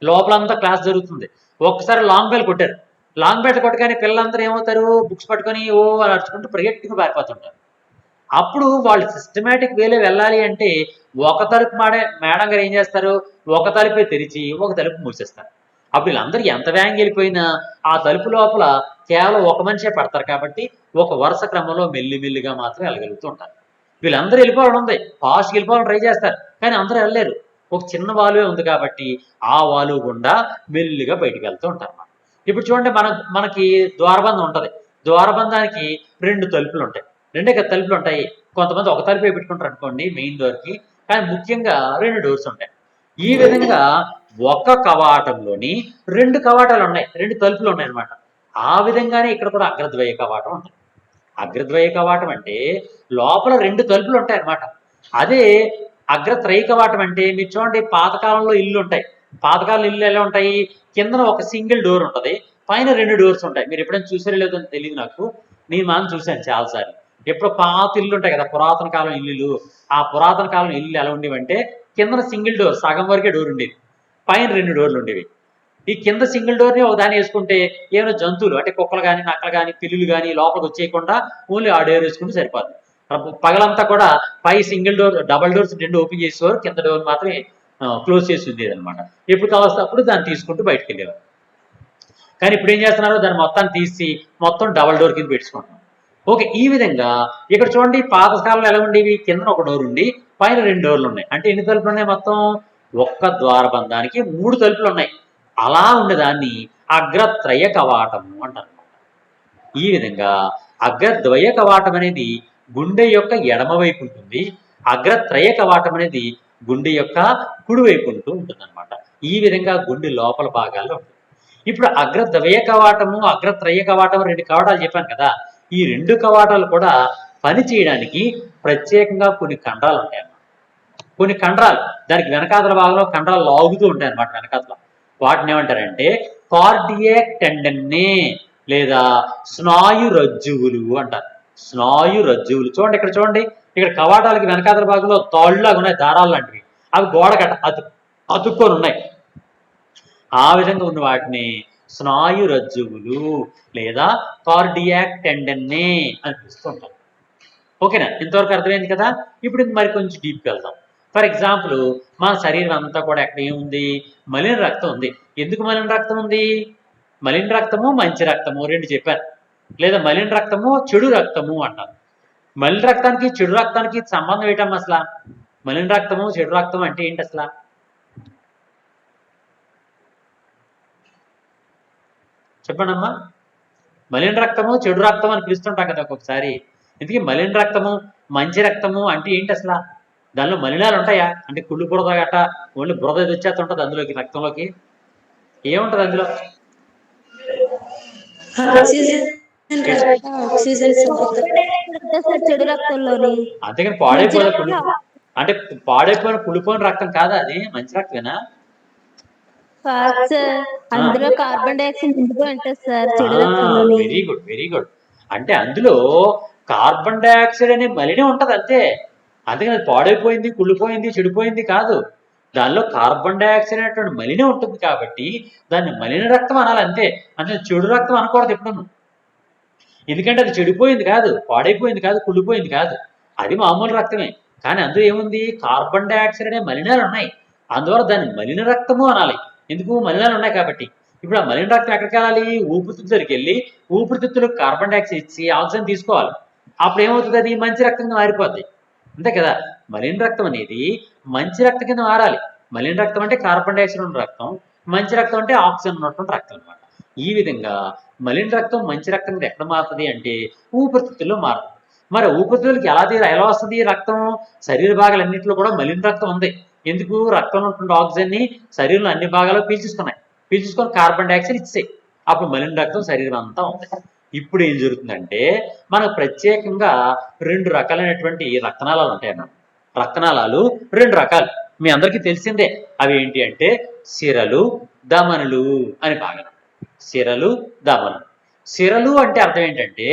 లోపలంతా క్లాస్ జరుగుతుంది, ఒక్కసారి లాంగ్ బెల్ కొట్టారు, లాంగ్ బెల్ కొట్టగానే పిల్లలందరూ ఏమవుతారు, బుక్స్ పట్టుకొని ఓ అని అరుచుకుంటూ పరిగెట్టుకుని పారిపోతుంటారు. అప్పుడు వాళ్ళు సిస్టమేటిక్ వేలో వెళ్ళాలి అంటే ఒక తలుపు మేడం గారు ఏం చేస్తారు, ఒక తలుపే తెరిచి ఒక తలుపు మూసేస్తారు. అప్పుడు వీళ్ళందరూ ఎంత వేగంగా వెళ్ళిపోయినా ఆ తలుపు లోపల కేవలం ఒక మనిషే పడతారు కాబట్టి ఒక వరుస క్రమంలో మెల్లిమెల్లిగా మాత్రం వెళ్ళగలుగుతూ ఉంటారు. వీళ్ళందరూ వెళ్ళిపోవడం ఉంది, ఫాస్ట్గా వెళ్ళిపోవాలని ట్రై చేస్తారు, కానీ అందరూ వెళ్ళలేరు. ఒక చిన్న వాలువే ఉంది కాబట్టి ఆ వాలువ గుండా మెల్లిగా బయటికి వెళ్తూ ఉంటారు అన్నమాట. ఇప్పుడు చూడండి, మనకి ద్వారబంధం ఉంటుంది, ద్వారబంధానికి 2 తలుపులు ఉంటాయి, రెండే కదా తలుపులు ఉంటాయి. కొంతమంది ఒక తలుపే పెట్టుకుంటారు అనుకోండి మెయిన్ డోర్కి, కానీ ముఖ్యంగా 2 డోర్స్ ఉంటాయి. ఈ విధంగా ఒక కవాటంలోని 2 కవాటాలు ఉన్నాయి, 2 తలుపులు ఉన్నాయి అనమాట. ఆ విధంగానే ఇక్కడ కూడా అగ్రద్వయ కవాటం ఉంటుంది. అగ్రద్వయ కవాటం అంటే లోపల 2 తలుపులు ఉంటాయి అనమాట. అదే అగ్రత్రయ కవాటం అంటే మీరు చూడండి, పాతకాలంలో ఇల్లు ఉంటాయి, పాతకాలం ఇల్లు ఎలా ఉంటాయి, కిందన ఒక సింగిల్ డోర్ ఉంటుంది, పైన 2 డోర్స్ ఉంటాయి. మీరు ఎప్పుడైనా చూసారో లేదో తెలియదు నాకు, నేను మాత్రం చూశాను చాలాసార్లు. ఎప్పుడు పాత ఇల్లు ఉంటాయి కదా, పురాతన కాలం ఇల్లులు, ఆ పురాతన కాలం ఇల్లు ఎలా ఉండేవంటే కిందన సింగిల్ డోర్, సగం వరకే డోర్ ఉండేది, పైన 2 డోర్లు ఉండేవి. ఈ కింద సింగిల్ డోర్ని ఒక దాన్ని వేసుకుంటే ఏమైనా జంతువులు అంటే కుక్కలు కానీ నక్కలు కానీ పిల్లులు కానీ లోపలికి వచ్చేయకుండా ఓన్లీ ఆ డోర్ వేసుకుంటే సరిపోతుంది. పగలంతా కూడా పై single door, double doors 2 open చేసేవారు, కింద డోర్ మాత్రమే క్లోజ్ చేసి ఉండేది అనమాట. ఎప్పుడు కావాల్సి అప్పుడు దాన్ని తీసుకుంటూ బయటకు వెళ్ళేవారు. కానీ ఇప్పుడు ఏం చేస్తున్నారు, దాన్ని మొత్తాన్ని తీసి మొత్తం డబల్ డోర్ కింద పెట్టుకుంటున్నాం. ఓకే, ఈ విధంగా ఇక్కడ చూడండి, పాతకాలంలో ఎలా ఉండేవి, కింద ఒక డోర్ ఉండి పైన 2 డోర్లు ఉన్నాయి. అంటే ఎన్ని తలుపులు ఉన్నాయి, మొత్తం ఒక్క ద్వారబంధానికి 3 తలుపులు ఉన్నాయి. అలా ఉండేదాన్ని అగ్రత్రయ కవాటము అంటారు. ఈ విధంగా అగ్రద్వయ కవాటం అనేది గుండె యొక్క ఎడమ వైపు ఉంటుంది, అగ్రత్రయ కవాటం అనేది గుండె యొక్క కుడి వైపు ఉంటుంది అనమాట. ఈ విధంగా గుండె లోపల భాగాల్లో ఉంటుంది. ఇప్పుడు అగ్రద్వయ కవాటము అగ్రత్రయ కవాటము 2 కవాటాలు చెప్పాను కదా, ఈ 2 కవాటాలు కూడా పని చేయడానికి ప్రత్యేకంగా కొన్ని కండరాలు ఉంటాయి అన్నమాట. కొన్ని కండరాలు దానికి వెనకాతల భాగంలో కండరాలు లాగుతూ ఉంటాయి అన్నమాట వెనకాతల. వాటిని ఏమంటారంటే కార్డియాక్ టెండన్నే లేదా స్నాయు రజ్జువులు అంటారు. స్నాయు రజ్జువులు చూడండి, ఇక్కడ చూడండి, ఇక్కడ కవాటాలకి వెనకాతల భాగంలో తాళ్ళలాగా ఉన్నాయి, దారాలు లాంటివి, అవి గోడ అతుక్కొని ఉన్నాయి. ఆ విధంగా ఉన్న వాటిని స్నాయు రజ్జువులు లేదా కార్డియాక్ టెండన్నే అని పిలుస్తుంటారు. ఓకేనా, ఇంతవరకు అర్థమైంది కదా. ఇప్పుడు మరి కొంచెం డీప్కి వెళ్దాం. ఫర్ ఎగ్జాంపుల్ మన శరీరం అంతా కూడా ఎక్కడ ఏముంది, మలిన రక్తం ఉంది. ఎందుకు మలిన రక్తం ఉంది, మలిన రక్తము మంచి రక్తము 2 చెప్పాను, లేదా మలిన రక్తము చెడు రక్తము అంటారు. మలిన రక్తానికి చెడు రక్తానికి సంబంధం ఏంటమ్మా అసలు, మలిన రక్తము చెడు రక్తం అంటే ఏంటి అసలు, చెప్పండి అమ్మా. మలిన రక్తము చెడు రక్తం అని పిలుస్తుంటాం కదా ఒక్కొక్కసారి, ఇందుకే మలిన రక్తము మంచి రక్తము అంటే ఏంటి అసలు, దానిలో మలినాలు ఉంటాయా, అంటే కుళ్ళు బురద గట్ట ఓన్లీ బురద వచ్చేస్తుంటుంది అందులోకి, రక్తంలోకి ఏముంటుంది అందులో, చెడు రక్తంలోని అంతేగాని పాడైపోయిన అంటే పాడైపోయిన కుళ్ళిపోయిన రక్తం కాదా, అది మంచి రక్తమేనా, అందులో కార్బన్ డైఆక్సైడ్ నిండిపోయి ఉంటుంది సార్ చెడు రక్తంలోని. Very good, very good. అంటే అందులో కార్బన్ డైఆక్సైడ్ అనే మలినం ఉంటది అంతే, అందుకని అది పాడైపోయింది కుళ్ళిపోయింది చెడిపోయింది కాదు, దానిలో కార్బన్ డైఆక్సైడ్ అనేటువంటి మలినం ఉంటుంది కాబట్టి దాన్ని మలిన రక్తం అనాలి అంతే, అంటే చెడు రక్తం అనకూడదు ఎప్పుడు, ఎందుకంటే అది చెడిపోయింది కాదు, పాడైపోయింది కాదు, కుళ్ళిపోయింది కాదు, అది మామూలు రక్తమే. కానీ అందులో ఏముంది, కార్బన్ డైఆక్సైడ్ అనే మలినాలు ఉన్నాయి, అందువల్ల దాన్ని మలిన రక్తము అనాలి. ఎందుకు, మలినాలు ఉన్నాయి కాబట్టి. ఇప్పుడు ఆ మలిన రక్తం ఎక్కడికి వెళ్ళాలి, ఊపిరితిత్తులకి వెళ్ళి ఊపిరితిత్తులకు కార్బన్ డైఆక్సైడ్ ఇచ్చి ఆక్సిజన్ తీసుకోవాలి. అప్పుడు ఏమవుతుంది, అది మంచి రక్తంగా మారిపోద్ది, అంతే కదా. మలిన రక్తం అనేది మంచి రక్తం కింద మారాలి. మలిన రక్తం అంటే కార్బన్ డైఆక్సైడ్ ఉన్న రక్తం, మంచి రక్తం అంటే ఆక్సిజన్ ఉన్నటువంటి రక్తం అనమాట. ఈ విధంగా మలిన రక్తం మంచి రక్తం కింద ఎక్కడ మారుతుంది అంటే ఊపిరితిత్తుల్లో మారుతుంది. మరి ఊపిరితిత్తులకి ఎలా వస్తుంది రక్తం, శరీర భాగాలన్నింటిలో కూడా మలిన రక్తం ఉంది. ఎందుకు, రక్తంలో ఉన్నటువంటి ఆక్సిజన్ ని శరీరంలో అన్ని భాగాలు పీల్చుకొని కార్బన్ డైఆక్సైడ్ ఇచ్చాయి, అప్పుడు మలిన రక్తం శరీరం అంతా ఉంది. ఇప్పుడు ఏం జరుగుతుందంటే మనకు ప్రత్యేకంగా 2 రకాలైనటువంటి రక్తనాళాలు ఉంటాయన్నమాట. రక్తనాళాలు 2 రకాలు మీ అందరికీ తెలిసిందే, అవి ఏంటి అంటే సిరలు ధమనులు అని భాగం. సిరలు ధమనులు. సిరలు అంటే అర్థం ఏంటంటే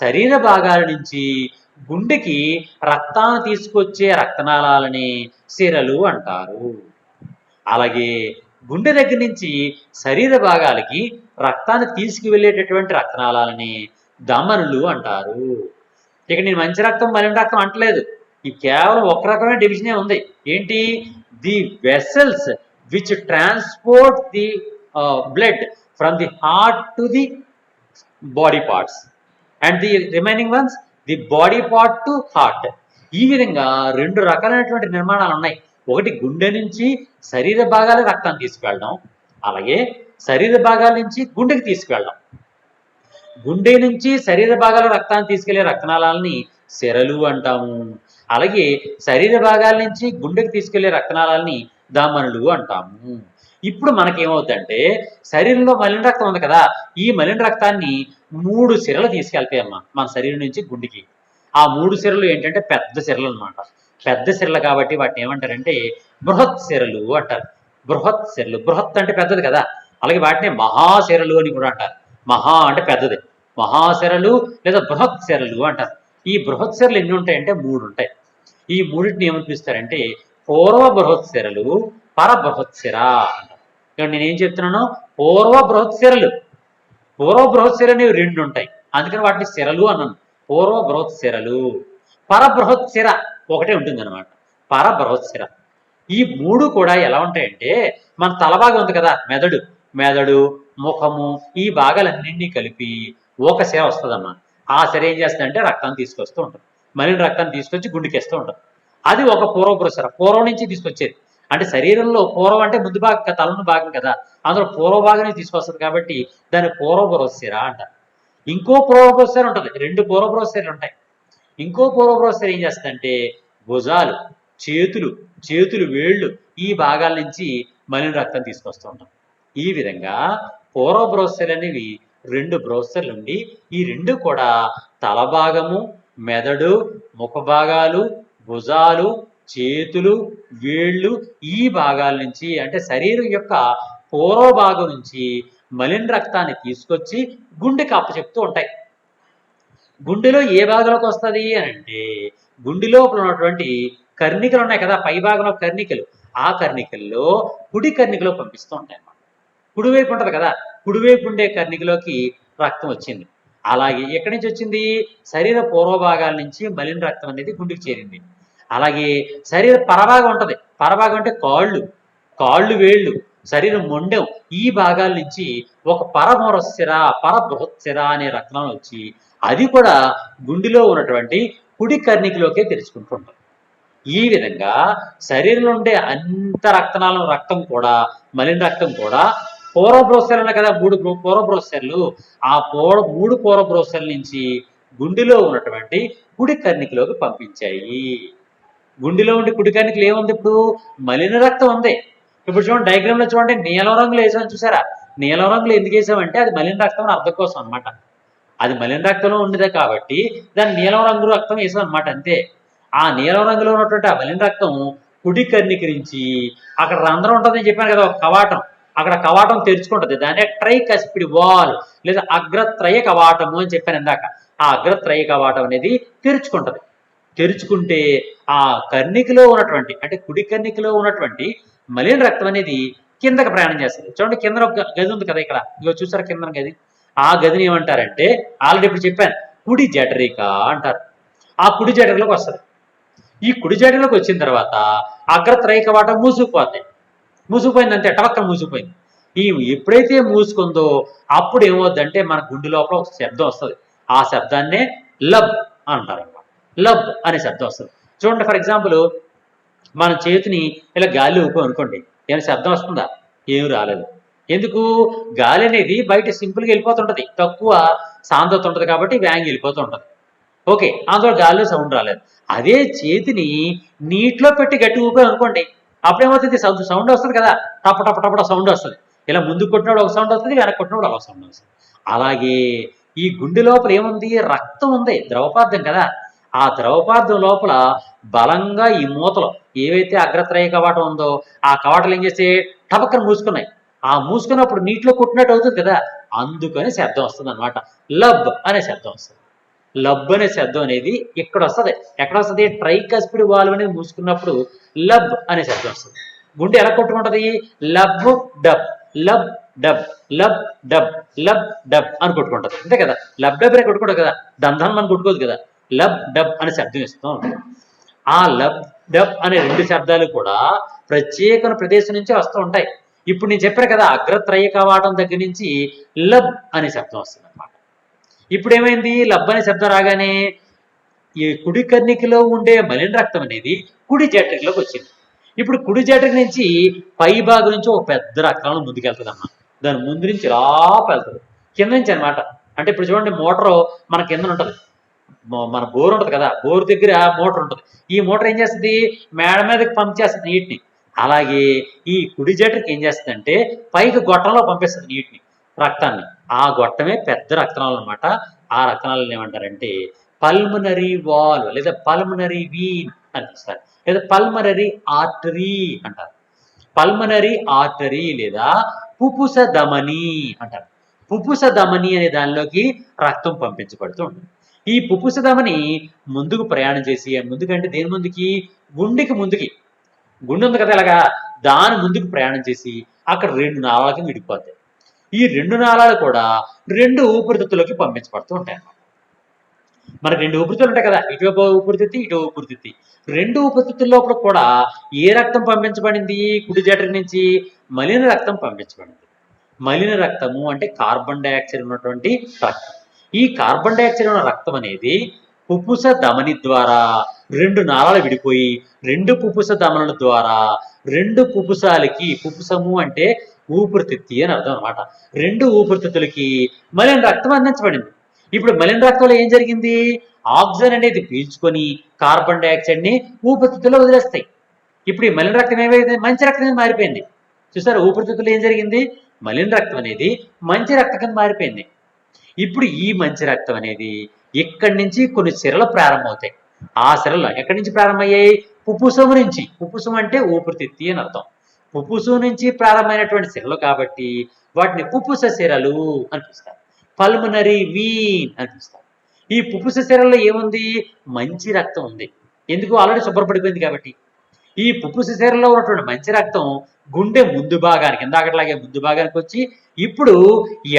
శరీర భాగాల నుంచి గుండెకి రక్తాన్ని తీసుకొచ్చే రక్తనాళాలని సిరలు అంటారు. అలాగే గుండె దగ్గర నుంచి శరీర భాగాలకి రక్తాన్ని తీసుకువెళ్ళేటటువంటి రక్తనాళాలని ధమనులు అంటారు. ఇక నేను మంచి రక్తం మలిన రక్తం అంటలేదు, ఈ కేవలం ఒక రకమైన డివిజనే ఉంది. ఏంటి? The vessels which transport the blood from the heart to the body parts and the remaining once the body part to heart. ఈ విధంగా రెండు రకాలైనటువంటి నిర్మాణాలు ఉన్నాయి. ఒకటి గుండె నుంచి శరీర భాగాల రక్తాన్ని తీసుకువెళ్ళడం, అలాగే శరీర భాగాల నుంచి గుండెకి తీసుకువెళ్ళడం. గుండె నుంచి శరీర భాగాల రక్తాన్ని తీసుకెళ్లే రక్తనాళాలని సిరలు అంటాము. అలాగే శరీర భాగాల నుంచి గుండెకి తీసుకెళ్లే రక్తనాళాలని ధమనులు అంటాము. ఇప్పుడు మనకేమవుతుందంటే శరీరంలో మలిన రక్తం ఉంది కదా, ఈ మలిన రక్తాన్ని 3 సిరలు తీసుకెళ్తాయమ్మా మన శరీరం నుంచి గుండెకి. ఆ 3 సిరలు ఏంటంటే పెద్ద సిరలు అనమాట. పెద్ద సిరలు కాబట్టి వాటిని ఏమంటారంటే బృహత్ సిరలు అంటారు. బృహత్ సిరలు, బృహత్ అంటే పెద్దది కదా, అలాగే వాటిని మహాసిరలు అని కూడా అంటారు. మహా అంటే పెద్దది, మహాసిరలు లేదా బృహత్ సిరలు అంటారు. ఈ బృహత్ సిరలు ఎన్ని ఉంటాయంటే 3 ఉంటాయి. ఈ మూడింటిని ఏమని పిలుస్తారంటే పూర్వ బృహత్ సిరలు, పర బృహత్ సిర అంటారు. ఇక్కడ నేనేం చెప్తున్నాను, పూర్వ బృహత్ సిరలు, పూర్వ బృహత్ సిర అనేవి 2 ఉంటాయి, అందుకని వాటిని సిరలు అన్నాను. పూర్వ బృహత్ సిరలు. పర బృహత్ సిర ఒకటే ఉంటుంది అనమాట, పర బృహత్ సిర. ఈ 3 కూడా ఎలా ఉంటాయంటే మన తల భాగం ఉంది కదా, మెదడు, మెదడు ముఖము, ఈ భాగాలన్నింటినీ కలిపి ఒక సిర వస్తుందమ్మా. ఆ సిర ఏం చేస్తుందంటే రక్తాన్ని తీసుకొస్తూ ఉంటుంది, మలిన రక్తాన్ని తీసుకొచ్చి గుండెకేస్తూ ఉంటుంది. అది ఒక పూర్వపుర సిర, పూర్వం నుంచి తీసుకొచ్చేది. అంటే శరీరంలో పూర్వం అంటే ముందు భాగం, తలను భాగం కదా, అందులో పూర్వ భాగాన్ని తీసుకొస్తుంది కాబట్టి దాన్ని పూర్వపుర సిర అంటారు. ఇంకో పూర్వపుర సిర ఉంటుంది, 2 పూర్వపుర సిరలు ఉంటాయి. ఇంకో పూర్వపుర సిర ఏం చేస్తుందంటే భుజాలు, చేతులు, చేతులు వేళ్ళు, ఈ భాగాల నుంచి మలిన రక్తం తీసుకొస్తూ ఉంటాం. ఈ విధంగా పూర్వ బ్రోసెల్ అనేవి 2 బ్రోసెల్ ఉండి ఈ 2 కూడా తల భాగము, మెదడు, ముఖ భాగాలు, భుజాలు, చేతులు, వేళ్ళు, ఈ భాగాల నుంచి అంటే శరీరం యొక్క పూర్వ భాగం నుంచి మలిన రక్తాన్ని తీసుకొచ్చి గుండెకి అప్పచెప్తూ ఉంటాయి. గుండెలో ఏ భాగంలోకి వస్తుంది అని అంటే గుండె లోపల ఉన్నటువంటి కర్ణికలు ఉన్నాయి కదా, పై భాగంలో కర్ణికలు, ఆ కర్ణికల్లో కుడి కర్ణికలో పంపిస్తూ ఉంటాయి అన్నమాట. కుడివైపు ఉంటుంది కదా, కుడివైపు ఉండే కర్ణికలోకి రక్తం వచ్చింది. అలాగే ఎక్కడి నుంచి వచ్చింది? శరీర పూర్వ భాగాల నుంచి మలిన రక్తం అనేది గుండెకి చేరింది. అలాగే శరీర పరభాగం ఉంటుంది, పరభాగం అంటే కాళ్ళు, కాళ్ళు వేళ్ళు, శరీరం మొండెం, ఈ భాగాల నుంచి ఒక పరమరస్థిర, పరబృహత్స్థిర అనే రక్తం వచ్చి అది కూడా గుండెలో ఉన్నటువంటి కుడి కర్ణికలోకే తెరుచుకుంటుంటుంది. ఈ విధంగా శరీరంలో ఉండే అంత రక్తనాళం రక్తం కూడా, మలిన రక్తం కూడా పూర్వబ్రోసెల్ ఉన్నాయి కదా, 3 పూర్వబ్రోసెల్లు, ఆ 3 పూర్వబ్రోసెల్ నుంచి గుండెలో ఉన్నటువంటి కుడి కర్ణికలోకి పంపించాయి. గుండెలో ఉండే కుడి కర్ణికలు ఏముంది? ఇప్పుడు మలిన రక్తం ఉంది. ఇప్పుడు చూడండి, డయాగ్రామ్ లో చూడండి, నీలం రంగులో వేసాం చూసారా? నీలం రంగులో ఎందుకు వేసామంటే అది మలిన రక్తం అని అర్థం కోసం అనమాట. అది మలిన రక్తంలో ఉండేదే కాబట్టి దాన్ని నీలం రంగు రక్తం వేసాం అనమాట, అంతే. ఆ నీలం రంగులో ఉన్నటువంటి ఆ మలిన రక్తం కుడి కర్ణిక నుంచి అక్కడ రంధ్రం ఉంటుందని చెప్పాను కదా, ఒక కవాటం, అక్కడ కవాటం తెరుచుకుంటుంది, దాన్ని ట్రైకస్పిడ్ వాల్ లేదా అగ్రత్రయ కవాటము అని చెప్పాను ఇందాక. ఆ అగ్రత్రయ కవాటం అనేది తెరుచుకుంటది. తెరుచుకుంటే ఆ కర్ణికలో ఉన్నటువంటి అంటే కుడి కర్ణికలో ఉన్నటువంటి మలిన రక్తం అనేది కిందకి ప్రయాణం చేస్తుంది. చూడండి, కింద ఒక గది ఉంది కదా, ఇక్కడ ఇగో చూసారా కింద గది, ఆ గదిని ఏమంటారంటే ఆల్రెడీ ఇప్పుడు చెప్పాను, కుడి జఠరిక అంటారు. ఆ కుడి జఠరిలోకి వస్తుంది. ఈ కుడి జఠరిలోకి వచ్చిన తర్వాత అగ్రత్రయ కవాటం మూసుకుపోతాయి. మూసుకుపోయింది అంతే, టవక్క మూసుకుపోయింది. ఈ ఎప్పుడైతే మూసుకుందో అప్పుడు ఏమవుద్దంటే మన గుండె లోపల ఒక శబ్దం వస్తుంది. ఆ శబ్దాన్నే లబ్ అంటారు అన్నమాట. లబ్ అనే శబ్దం వస్తుంది. చూడండి, ఫర్ ఎగ్జాంపుల్ మన చేతిని ఇలా గాలి ఊపం అనుకోండి, ఏమైనా శబ్దం వస్తుందా? ఏం రాలేదు. ఎందుకు? గాలి అనేది బయట సింపుల్గా వెళ్ళిపోతుంటది, తక్కువ సాంద్రత ఉంటుంది కాబట్టి వ్యాంగ్ వెళ్ళిపోతూ ఉంటుంది. ఓకే, అందులో గాలిలో సౌండ్ రాలేదు. అదే చేతిని నీటిలో పెట్టి గట్టి ఊపే అనుకోండి, అప్పుడేమవుతుంది? సౌండ్ వస్తుంది కదా, టప టప టప సౌండ్ వస్తుంది. ఇలా ముందు కొట్టినప్పుడు ఒక సౌండ్ వస్తుంది, వెనక్కి కొట్టినప్పుడు ఒక సౌండ్ వస్తుంది. అలాగే ఈ గుండె లోపల ఏముంది? రక్తం ఉంది, ద్రవపార్థం కదా. ఆ ద్రవపార్థం లోపల బలంగా ఈ మూతలు ఏవైతే అగ్రత్రయ కవాటం ఉందో ఆ కవాటలు ఏం చేస్తే టపక్కన మూసుకున్నాయి. ఆ మూసుకున్నప్పుడు నీటిలో కొట్టినట్టు అవుతుంది కదా, అందుకని శబ్దం వస్తుంది అనమాట. లబ్ అనే శబ్దం వస్తుంది. లబ్ అనే శబ్దం అనేది ఇక్కడ వస్తుంది. ఎక్కడ వస్తుంది? ట్రైకస్పిడ్ వాల్వ్ అనేది మూసుకున్నప్పుడు లబ్ అనే శబ్దం వస్తుంది. గుండె ఎలా కొట్టుకుంటది? Lub dub lub dub lub dub lub dub అని కొట్టుకుంటది, అంతే కదా. లబ్ డబ్ అనే కొట్టుకుంటుంది కదా, దంధం అని కొట్టుకోదు కదా. లబ్ డబ్ అనే శబ్దం ఇస్తూ ఉంటుంది. ఆ లబ్ డబ్ అనే రెండు శబ్దాలు కూడా ప్రత్యేక ప్రదేశం నుంచి వస్తూ ఉంటాయి. ఇప్పుడు నేను చెప్పాను కదా, అగ్రత్రయ కవాటం దగ్గర నుంచి లబ్ అనే శబ్దం వస్తుంది అనమాట. ఇప్పుడు ఏమైంది? లబ్ అనే శబ్దం రాగానే ఈ కుడి కర్ణికలో ఉండే మలిన రక్తం అనేది కుడి జఠరికలోకి వచ్చింది. ఇప్పుడు కుడి జఠరిక నుంచి పై భాగం నుంచి ఒక పెద్ద రక్తం ముందుకెళ్తుంది అమ్మా. దాని ముందు నుంచి లోపల వెళ్తుంది, కింద నుంచి అనమాట. అంటే ఇప్పుడు చూడండి, మోటార్ మన కింద ఉంటుంది, మన బోర్ ఉంటుంది కదా, బోర్ దగ్గర మోటార్ ఉంటుంది. ఈ మోటార్ ఏం చేస్తుంది? మేడ మీదకి పంప్ చేస్తుంది నీటిని. అలాగే ఈ కుడి జఠరికి ఏం చేస్తుంది అంటే పైకి గొట్టంలో పంపిస్తుంది నీటిని, రక్తాన్ని. ఆ గొట్టమే పెద్ద రక్తనాళాలు అనమాట. ఆ రక్తనాళాలను ఏమంటారంటే పల్మనరీ వాల్ లేదా పల్మనరీ వీన్ అనిపిస్తారు, లేదా పల్మనరీ ఆర్టరీ అంటారు. పల్మనరీ ఆర్టరీ లేదా పుపుస ధమని అంటారు. పుపుస ధమని అనే దానిలోకి రక్తం పంపించబడుతూ ఉంటుంది. ఈ పుపుస ధమని ముందుకు ప్రయాణం చేసి, ముందుకంటే దేని ముందుకి? గుండెకి ముందుకి. గుండె ఉంది కదా ఇలాగా, దాని ముందుకు ప్రయాణం చేసి అక్కడ రెండు నాళాలకి విడిపోతాయి. ఈ రెండు నాళాలు కూడా రెండు ఊపిరితిత్తులోకి పంపించబడుతూ ఉంటాయి అన్నమాట. మనకి రెండు ఊపిరితిత్తులు ఉంటాయి కదా, ఇటు ఊపిరితిత్తి, ఇటు ఊపిరితిత్తి. రెండు ఊపిరితిత్తుల లోపల కూడా ఏ రక్తం పంపించబడింది? కుడి జఠరి నుంచి మలిన రక్తం పంపించబడింది. మలిన రక్తము అంటే కార్బన్ డైఆక్సైడ్ ఉన్నటువంటి రక్తం. ఈ కార్బన్ డైఆక్సైడ్ ఉన్న రక్తం అనేది పుపుస ధమని ద్వారా రెండు నాళాలు విడిపోయి రెండు పుపుస ధమనుల ద్వారా రెండు పుపుసాలకి, పుపుసము అంటే ఊపిరితిత్తి అని అర్థం అనమాట, రెండు ఊపిరితిత్తులకి మలిన రక్తం అందించబడింది. ఇప్పుడు మలిన రక్తంలో ఏం జరిగింది? ఆక్సిజన్ అనేది పీల్చుకొని కార్బన్ డైఆక్సైడ్ ని ఊపిరితిత్తుల్లో వదిలేస్తాయి. ఇప్పుడు ఈ మలిన రక్తం ఏమైంది? మంచి రక్తం కింద మారిపోయింది. చూసారు, ఊపిరితిత్తుల్లో ఏం జరిగింది? మలిన రక్తం అనేది మంచి రక్తం కింద మారిపోయింది. ఇప్పుడు ఈ మంచి రక్తం అనేది ఇక్కడి నుంచి కొన్ని సిరలు ప్రారంభమవుతాయి. ఆ సిరలు ఎక్కడి నుంచి ప్రారంభమయ్యాయి? పుపుసము నుంచి. పుపుసం అంటే ఊపిరితిత్తి అని అర్థం. పుపుసు నుంచి ప్రారంభమైనటువంటి సిరలు కాబట్టి వాటిని పుపుస సిరలు అనిపిస్తారు, పల్మనరీ వీన్ అనిపిస్తారు. ఈ పుపుస సిరల్లో ఏముంది? మంచి రక్తం ఉంది. ఎందుకు? ఆల్రెడీ శుభ్రపడిపోయింది కాబట్టి. ఈ పుపుస సిరల్లో ఉన్నటువంటి మంచి రక్తం గుండె ముందు భాగానికి, ఇందాకట్లాగే ముందు భాగానికి వచ్చి ఇప్పుడు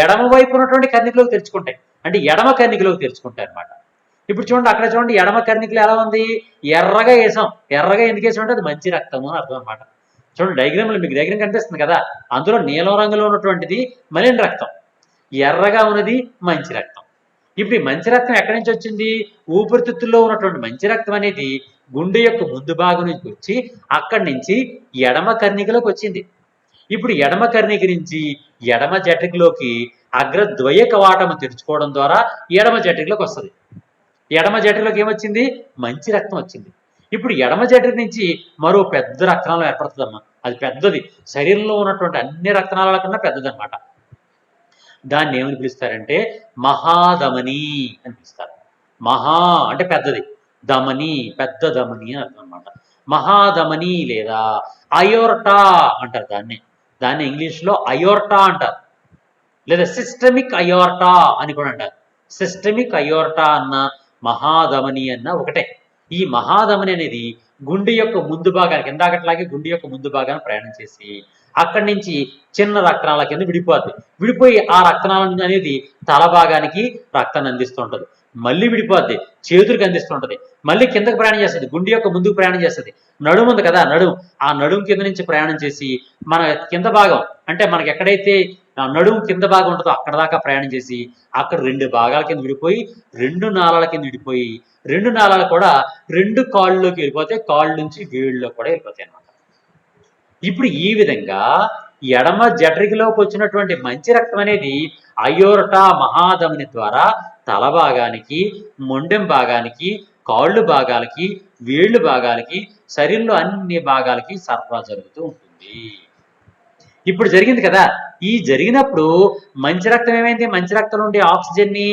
ఎడమ వైపు ఉన్నటువంటి కర్ణికలోకి తెరుచుకుంటాయి. అంటే ఎడమ కర్ణికలోకి తెరుచుకుంటాయి అనమాట. ఇప్పుడు చూడండి, అక్కడ చూడండి, ఎడమ కర్ణికలు ఎలా ఉంది? ఎర్రగా వేసాం. ఎర్రగా ఎందుకు వేసాం అంటే అది మంచి రక్తము అని అర్థం అనమాట. చూడండి, డయాగ్రామ్లో మీకు డయాగ్రామ్ కనిపిస్తుంది కదా, అందులో నీలం రంగులో ఉన్నటువంటిది మలిన రక్తం, ఎర్రగా ఉన్నది మంచి రక్తం. ఇప్పుడు ఈ మంచి రక్తం ఎక్కడి నుంచి వచ్చింది? ఊపిరితిత్తుల్లో ఉన్నటువంటి మంచి రక్తం అనేది గుండె యొక్క ముందు భాగం నుంచి వచ్చి అక్కడి నుంచి ఎడమ కర్ణికలోకి వచ్చింది. ఇప్పుడు ఎడమ కర్ణిక నుంచి ఎడమ జఠరికలోకి అగ్రద్వయ కవాటము తెరుచుకోవడం ద్వారా ఎడమ జఠరికలోకి వస్తుంది. ఎడమ జఠరిలోకి ఏమొచ్చింది? మంచి రక్తం వచ్చింది. ఇప్పుడు ఎడమ జఠరి నుంచి మరో పెద్ద రక్తనాళం ఏర్పడుతుందమ్మా. అది పెద్దది, శరీరంలో ఉన్నటువంటి అన్ని రక్తనాళాల కన్నా పెద్దదన్నమాట. దాన్ని ఏమని పిలుస్తారంటే మహాధమని అని పిలుస్తారు. మహా అంటే పెద్దది, ధమని పెద్ద ధమని అని అర్థం అనమాట. మహాధమని లేదా అయోర్టా అంటారు దాన్ని ఇంగ్లీష్లో అయోర్టా అంటారు, లేదా సిస్టమిక్ అయోర్టా అని కూడా అంటారు. సిస్టమిక్ అయోర్టా అన్న మహాధమని అన్న ఒకటే. ఈ మహాధమని అనేది గుండె యొక్క ముందు భాగానికి, ఇందాకట్లాగే గుండె యొక్క ముందు భాగాన్ని ప్రయాణం చేసి అక్కడి నుంచి చిన్న రక్తనాళాల కింద విడిపోయి ఆ రక్తనాళం అనేది తల భాగానికి రక్తాన్ని అందిస్తుంటది, మళ్ళీ విడిపోద్ది, చేతులకు అందిస్తుంటది, మళ్ళీ కిందకి ప్రయాణం చేస్తుంది, గుండె యొక్క ముందుకు ప్రయాణం చేస్తుంది. నడుము ఉంది కదా, ఆ నడుము కింద నుంచి ప్రయాణం చేసి మన కింద భాగం అంటే మనకి ఎక్కడైతే నడుము కింద భాగం ఉంటుందో అక్కడ దాకా ప్రయాణం చేసి అక్కడ రెండు భాగాల కింద విడిపోయి రెండు నాళాల కింద విడిపోయి రెండు నాళాలు కూడా రెండు కాళ్ళలోకి వెళ్ళిపోతాయి, కాళ్ళ నుంచి వేళ్ళలో కూడా వెళ్ళిపోతాయి అన్నమాట. ఇప్పుడు ఈ విధంగా ఎడమ జఠరికలోకి వచ్చినటువంటి మంచి రక్తం అనేది అయోర్టా మహాధమని ద్వారా తల భాగానికి, మొండెం భాగానికి, కాళ్ళు భాగాలకి, వేళ్ళు భాగాలకి, శరీరంలో అన్ని భాగాలకి సరఫరా జరుగుతూ ఉంటుంది. ఇప్పుడు జరిగింది కదా, ఈ జరిగినప్పుడు మంచి రక్తం ఏమైంది? మంచి రక్తం నుండి ఆక్సిజన్ని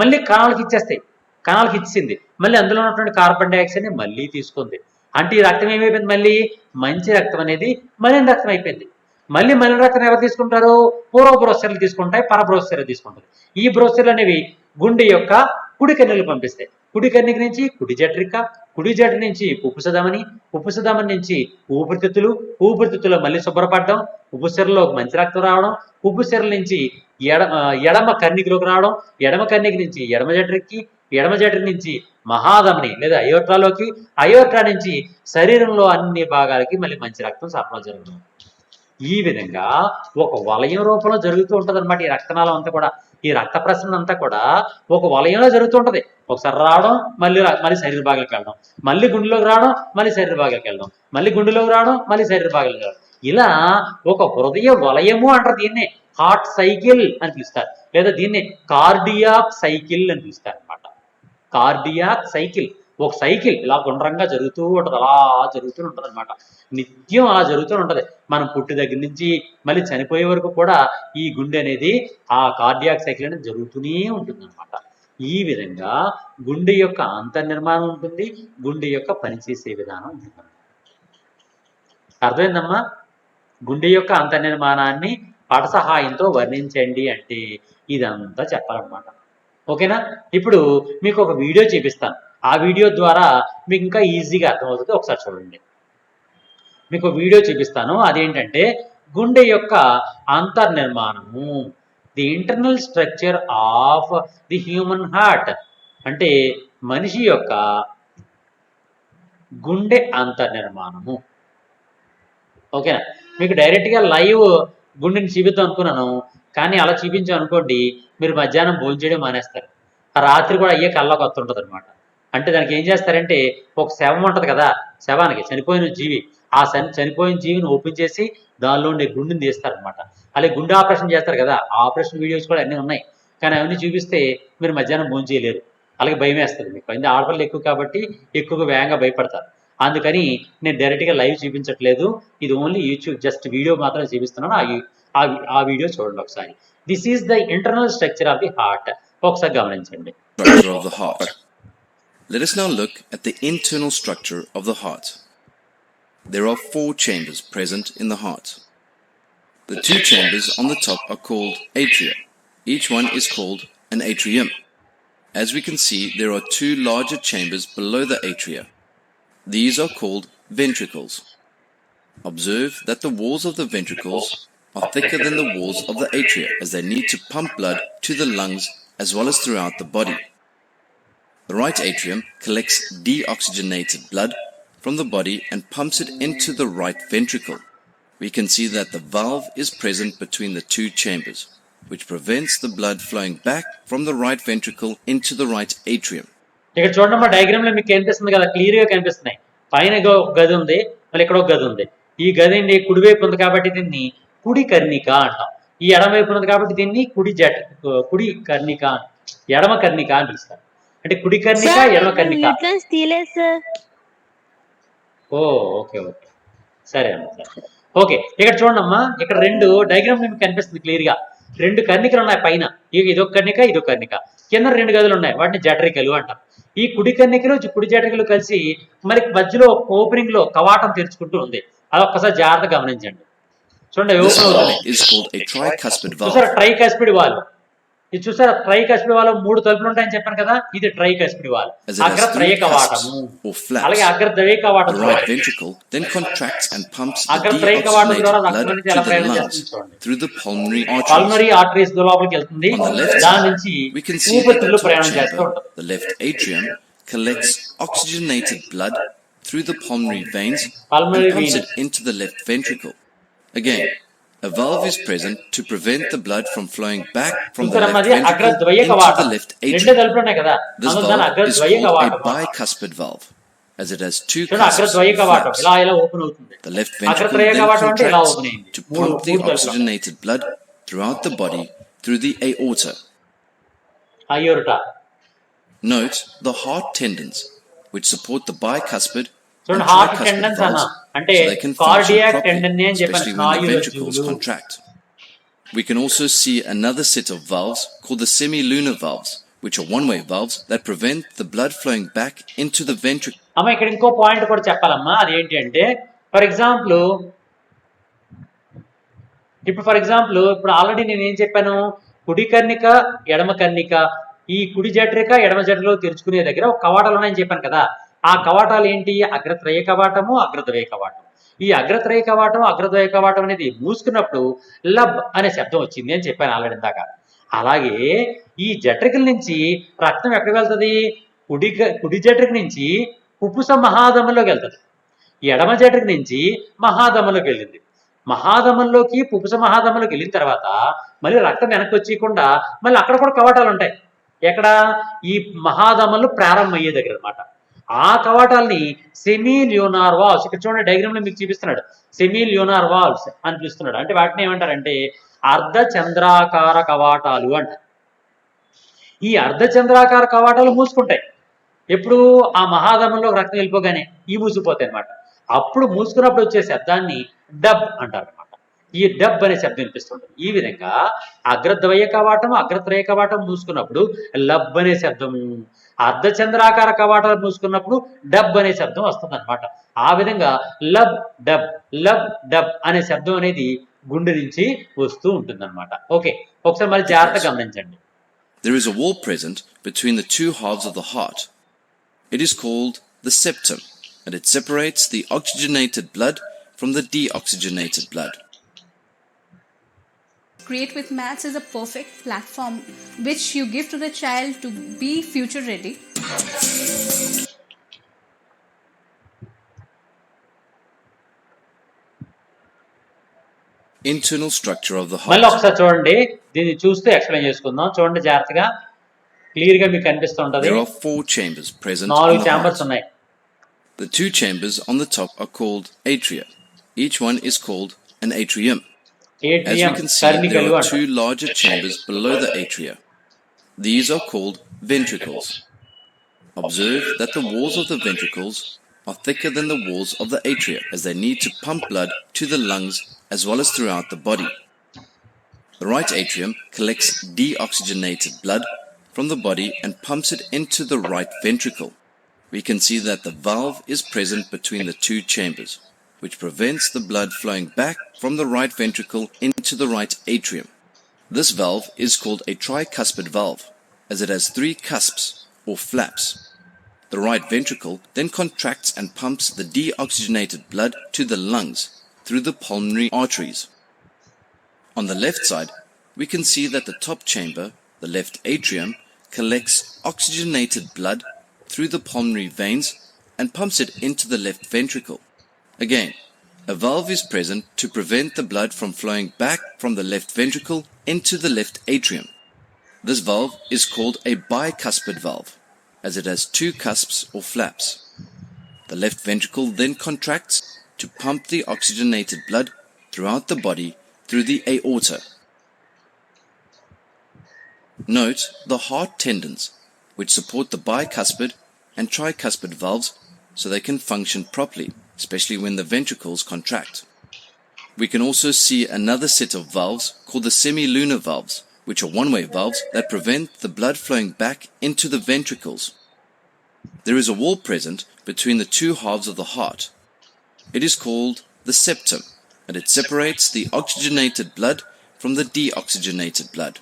మళ్ళీ కణాలకు ఇచ్చేస్తాయి, కణాలకు ఇచ్చింది, మళ్ళీ అందులో ఉన్నటువంటి కార్బన్ డైఆక్సైడ్ని మళ్ళీ తీసుకుంది. అంటే ఈ రక్తం ఏమైపోయింది? మళ్ళీ మంచి రక్తం అనేది మలిన రక్తం అయిపోయింది. మళ్ళీ మలిరక్తం ఎవరు తీసుకుంటారు? పూర్వ బ్రోస్టర్లు తీసుకుంటాయి, పర బ్రోస్టర్లు తీసుకుంటారు. ఈ బ్రోస్టర్లు అనేవి గుండె యొక్క కుడి కన్నులు పంపిస్తాయి. కుడి కన్నిక నుంచి కుడి జఠరిక, కుడి జఠ నుంచి పుప్పుసధమని, పుప్పుసధమని నుంచి ఊపిరితిత్తులో మళ్ళీ శుభ్రపడడం, ఉప్పుసెరలో మంచి రక్తం రావడం, ఉప్పుసెరల నుంచి ఎడమ కన్నికలోకి రావడం, ఎడమ కన్నిక నుంచి ఎడమ జఠరికి, ఎడమ జఠరి నుంచి మహాధమని లేదా అయోర్టాలోకి, అయోర్టా నుంచి శరీరంలో అన్ని భాగాలకి మళ్ళీ మంచి రక్తం సరఫరా జరగడం. ఈ విధంగా ఒక వలయం రూపంలో జరుగుతూ ఉంటది అనమాట. ఈ రక్తనాళం అంతా కూడా, ఈ రక్త ప్రసరణ అంతా కూడా ఒక వలయంలో జరుగుతూ ఉంటది. ఒకసారి రావడం, మళ్ళీ శరీర భాగాలకు వెళ్ళడం, మళ్ళీ గుండెలోకి రావడం, మళ్ళీ శరీర భాగాలకు వెళ్ళడం, మళ్ళీ గుండెలోకి రావడం, మళ్ళీ శరీర భాగాలకు వెళ్ళడం. ఇలా ఒక హృదయ వలయము అంటారు. దీన్నే హార్ట్ సైకిల్ అని పిలుస్తారు, లేదా దీన్ని కార్డియాక్ సైకిల్ అని పిలుస్తారు అనమాట. కార్డియాక్ సైకిల్, ఒక సైకిల్ ఇలా గుండ్రంగా జరుగుతూ ఉంటది, అలా జరుగుతూ ఉంటది అనమాట. నిత్యం అలా జరుగుతూ ఉంటది. మనం పుట్టి దగ్గర నుంచి మళ్ళీ చనిపోయే వరకు కూడా ఈ గుండె అనేది, ఆ కార్డియాక్ సైకిల్ అనేది జరుగుతూనే ఉంటుంది అనమాట. ఈ విధంగా గుండె యొక్క అంతర్నిర్మాణం ఉంటుంది, గుండె యొక్క పనిచేసే విధానం ఉంటుంది. అర్థమైందమ్మా? గుండె యొక్క అంతర్నిర్మాణాన్ని పట సహాయంతో వర్ణించండి అంటే ఇదంతా చెప్పాలన్నమాట. ఓకేనా? ఇప్పుడు మీకు ఒక వీడియో చూపిస్తాను. ఆ వీడియో ద్వారా మీకు ఇంకా ఈజీగా అర్థమవుతుంది. ఒకసారి చూడండి. మీకు వీడియో చూపిస్తాను. అదేంటంటే గుండె యొక్క అంతర్నిర్మాణము, the internal structure of the human heart, అంటే మనిషి యొక్క గుండె అంతర్నిర్మాణము. ఓకేనా? మీకు డైరెక్ట్గా లైవ్ గుండెని చూపిద్దాం అనుకున్నాను, కానీ అలా చూపించాం అనుకోండి మీరు మధ్యాహ్నం భోజనం చేయడం మానేస్తారు. ఆ రాత్రి కూడా అయ్యే కళ్ళకి వస్తుంటుంది అనమాట. అంటే దానికి ఏం చేస్తారంటే, ఒక శవం ఉంటుంది కదా, శవానికి చనిపోయిన జీవి, ఆ చనిపోయిన జీవిని ఓపెన్ చేసి దానిలో ఉండే గుండెని తీస్తారనమాట. అలాగే గుండె ఆపరేషన్ చేస్తారు కదా, ఆ ఆపరేషన్ వీడియోస్ కూడా అన్నీ ఉన్నాయి. కానీ అవన్నీ చూపిస్తే మీరు మధ్యాహ్నం భోజనం చేయలేరు, అలాగే భయం వేస్తుంది మీకు. అంటే ఆడపిల్లలు ఎక్కువ కాబట్టి ఎక్కువగా వేగంగా భయపడతారు. అందుకని నేను డైరెక్ట్గా లైవ్ చూపించట్లేదు, ఇది ఓన్లీ యూట్యూబ్ జస్ట్ వీడియో మాత్రమే చూపిస్తున్నాను. ఆ వీడియో చూడండి ఒకసారి. This is the internal structure of the heart. ఒకసారి గమనించండి. Structure of the heart. Let us now look at the internal structure of the heart. There are 4 chambers present in the heart. The 2 chambers on the top are called atria. Each one is called an atrium. As we can see, there are 2 larger chambers below the atria. These are called ventricles. Observe that the walls of the ventricles are thicker than the walls of the atria, as they need to pump blood to the lungs as well as throughout the body. The right atrium collects deoxygenated blood from the body and pumps it into the right ventricle. We can see that the valve is present between the 2 chambers, which prevents the blood flowing back from the right ventricle into the right atrium. ఇక్కడ చూడండి, మా diagram లో మీకు కనిపిస్తుంది కదా, clear గా కనిపిస్తున్నాయి. పైన ఒక గది ఉంది, మళ్ళీ ఇక్కడ ఒక గది ఉంది. ఈ గది అండి కుడివైపు ఉంది కాబట్టి దీన్ని కుడి కర్ణిక అంటాం. ఈ ఎడమవైపు ఉంది కాబట్టి దీన్ని కుడి కర్ణిక, ఎడమ కర్ణిక అని పిలుస్తారు. అంటే కుడి కర్ణిక, ఎడమ కర్ణిక. ఓకే ఓకే, సరే అమ్మా, సరే. ఓకే, ఇక్కడ చూడండి అమ్మా, ఇక్కడ 2 డయాగ్రామ్ మీకు కనిపిస్తుంది క్లియర్ గా. 2 కర్ణికలు ఉన్నాయి పైన, ఇదొక కర్ణిక, ఇదొక కర్ణిక. కింద 2 గదులు ఉన్నాయి, వాటిని జఠరికలు అంటారు. ఈ కుడి కన్నికలు, కుడి జఠరికలు కలిసి మరి మధ్యలో ఓపెనింగ్ లో కవాటం తెరుచుకుంటూ ఉంది. అది ఒక్కసారి జాగ్రత్తగా గమనించండి. చూడండి, ఓపెన్ అవుతుంది. చూసారా ట్రైకాస్పిడ్ వాల్, ఇది చూసారా ట్రైకాస్పిడ్ వాల్ 3 తలుపులు ఉంటాయని చెప్పాను కదా, ఇది ట్రైకాస్పిడ్ వాల్. అగ్రత్రయ కవాటము, అలాగే అగ్రద్వయ కవాటం. అగ్రత్రయ కవాటం ద్వారా రక్తం అనేది ఎలా ప్రయాణం చేస్తుంది? పల్మరీ ఆర్టరీస్ లోపలికి వెళ్తుంది, దాని నుంచి ఊపిరితిత్తులు ప్రయాణం చేస్తూ ఉంటుంది. The left atrium collects oxygenated blood through the pulmonary veins and pumps it into the left ventricle. Again, a valve is present to prevent the blood from flowing back from the left ventricle into the left atrium. This valve is called a bicuspid valve, as it has 2 cusps or flaps. The left ventricle then contracts to pump the oxygenated blood throughout the body through the aorta. Note the heart tendons, which support the bicuspid and tricuspid valves, so they can function properly, especially when the ventricles contract. We can also see another set of valves called the semilunar valves, which are one-way valves that prevent the blood flowing back into the ventricle. అమ్మా, ఇక్కడ ఇంకో point కూడా చెప్పాలమ్మా. అది ఏంటి అంటే, for example ఇప్పుడు for example ఇప్పుడు ఆల్రెడీ నేను ఏం చెప్పాను, కుడి కర్ణిక ఎడమ కర్ణిక, ఈ కుడి జఠరిక ఎడమ జఠరలో తెరుచుకునే దగ్గర ఒక కవాటాలు ఉన్నాయని చెప్పాను కదా. ఆ కవాటాలు ఏంటి, అగ్రత్రయ కవాటము, అగ్రద్వయ కవాటం. ఈ అగ్రత్రయ కవాటం, అగ్రద్వయ కవాటం అనేది మూసుకున్నప్పుడు లబ్ అనే శబ్దం వచ్చింది అని చెప్పాను ఆల్రెడీ ఇందాక. అలాగే ఈ జఠరికల నుంచి రక్తం ఎక్కడికి వెళ్తుంది, కుడి జఠరిక నుంచి పుప్పుస మహాధమంలోకి వెళ్తుంది, ఎడమ జఠరిక నుంచి మహాధమంలోకి వెళ్ళింది. మహాధమంలోకి పుప్పుస మహాధమంలోకి వెళ్ళిన తర్వాత మళ్ళీ రక్తం వెనక్కి వచ్చేయకుండా మళ్ళీ అక్కడ కూడా కవాటాలు ఉంటాయి. ఎక్కడ, ఈ మహాధమలు ప్రారంభమయ్యే దగ్గర అనమాట. ఆ కవాటాలని సెమీ ల్యూనార్ వాల్వ్స్, ఇక్కడ చూడండి డయాగ్రామ్ లో మీకు చూపిస్తున్నాడు, సెమీ ల్యూనార్ వాల్వ్స్ అని పిలుస్తున్నాడు. అంటే వాటిని ఏమంటారంటే అర్ధ చంద్రాకార కవాటాలు అంటారు. ఈ అర్ధ చంద్రాకార కవాటాలు మూసుకుంటాయి ఎప్పుడు, ఆ మహాధమంలో రక్తం వెళ్ళిపోగానే ఈ మూసిపోతాయి అనమాట. అప్పుడు మూసుకున్నప్పుడు వచ్చే శబ్దాన్ని డబ్ అంటారు అనమాట. ఈ డబ్ అనే శబ్దం వినిపిస్తుంటుంది. ఈ విధంగా అగ్రద్వయ కవాటం, అగ్రత్రయ కవాటం మూసుకున్నప్పుడు లబ్ అనే శబ్దం, అర్ధచంద్రాకార కవాటాలు మూసుకున్నప్పుడు డబ్ అనే శబ్దం వస్తుంది అనమాట. ఆ విధంగా లబ్ డబ్ అనే శబ్దం అనేది గుండె నుంచి వస్తూ ఉంటుంది అనమాట. ఓకే, ఒకసారి మరి జాగ్రత్తగా గమనించండి. There is a wall present between the two halves of the heart. It is called the septum, and it separates the oxygenated blood from the deoxygenated blood. Create with Maths is a perfect platform which you give to the child to be future ready. Internal structure of the మళ్ళీ heart. ఒకసారి చూడండి, దీన్ని చూస్తూ explain చేసుకుందాం. చూడండి జాగ్రత్తగా, clear గా మీకు కనిపిస్తూ ఉంటది. There are 4 chambers present in 4 the chambers heart. ఉన్నాయి. The 2 chambers on the top are called atria. Each one is called an atrium. As we atrium, can see, కర్ణికలు there are అంటారు. 2 larger chambers below the atria. These are called ventricles. Observe that the walls of the ventricles are thicker than the walls of the atria, as they need to pump blood to the lungs as well as throughout the body. The right atrium collects deoxygenated blood from the body and pumps it into the right ventricle. We can see that the valve is present between the 2 chambers, which prevents the blood flowing back from the right ventricle into the right atrium. This valve is called a tricuspid valve, as it has 3 cusps or flaps. The right ventricle then contracts and pumps the deoxygenated blood to the lungs through the pulmonary arteries. On the left side, we can see that the top chamber, the left atrium, collects oxygenated blood through the pulmonary veins and pumps it into the left ventricle. Again, a valve is present to prevent the blood from flowing back from the left ventricle into the left atrium. This valve is called a bicuspid valve, as it has 2 cusps or flaps. The left ventricle then contracts to pump the oxygenated blood throughout the body through the aorta. Note the heart tendons, which support the bicuspid and tricuspid valves so they can function properly, especially when the ventricles contract. We can also see another set of valves called the semilunar valves, which are one-way valves that prevent the blood flowing back into the ventricles. There is a wall present between the 2 halves of the heart. It is called the septum, and it separates the oxygenated blood from the deoxygenated blood.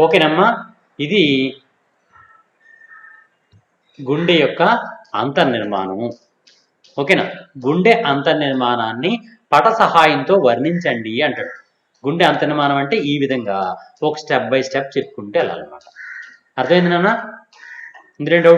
ఓకేనమ్మా, ఇది గుండె యొక్క అంతర్నిర్మాణము. ఓకేనా, గుండె అంతర్నిర్మాణాన్ని పట సహాయంతో వర్ణించండి అంటాడు. గుండె అంతర్నిర్మాణం అంటే ఈ విధంగా ఒక స్టెప్ బై స్టెప్ చెప్పుకుంటే వెళ్ళాలన్నమాట. అర్థమైంది నాన్న? ఇందులో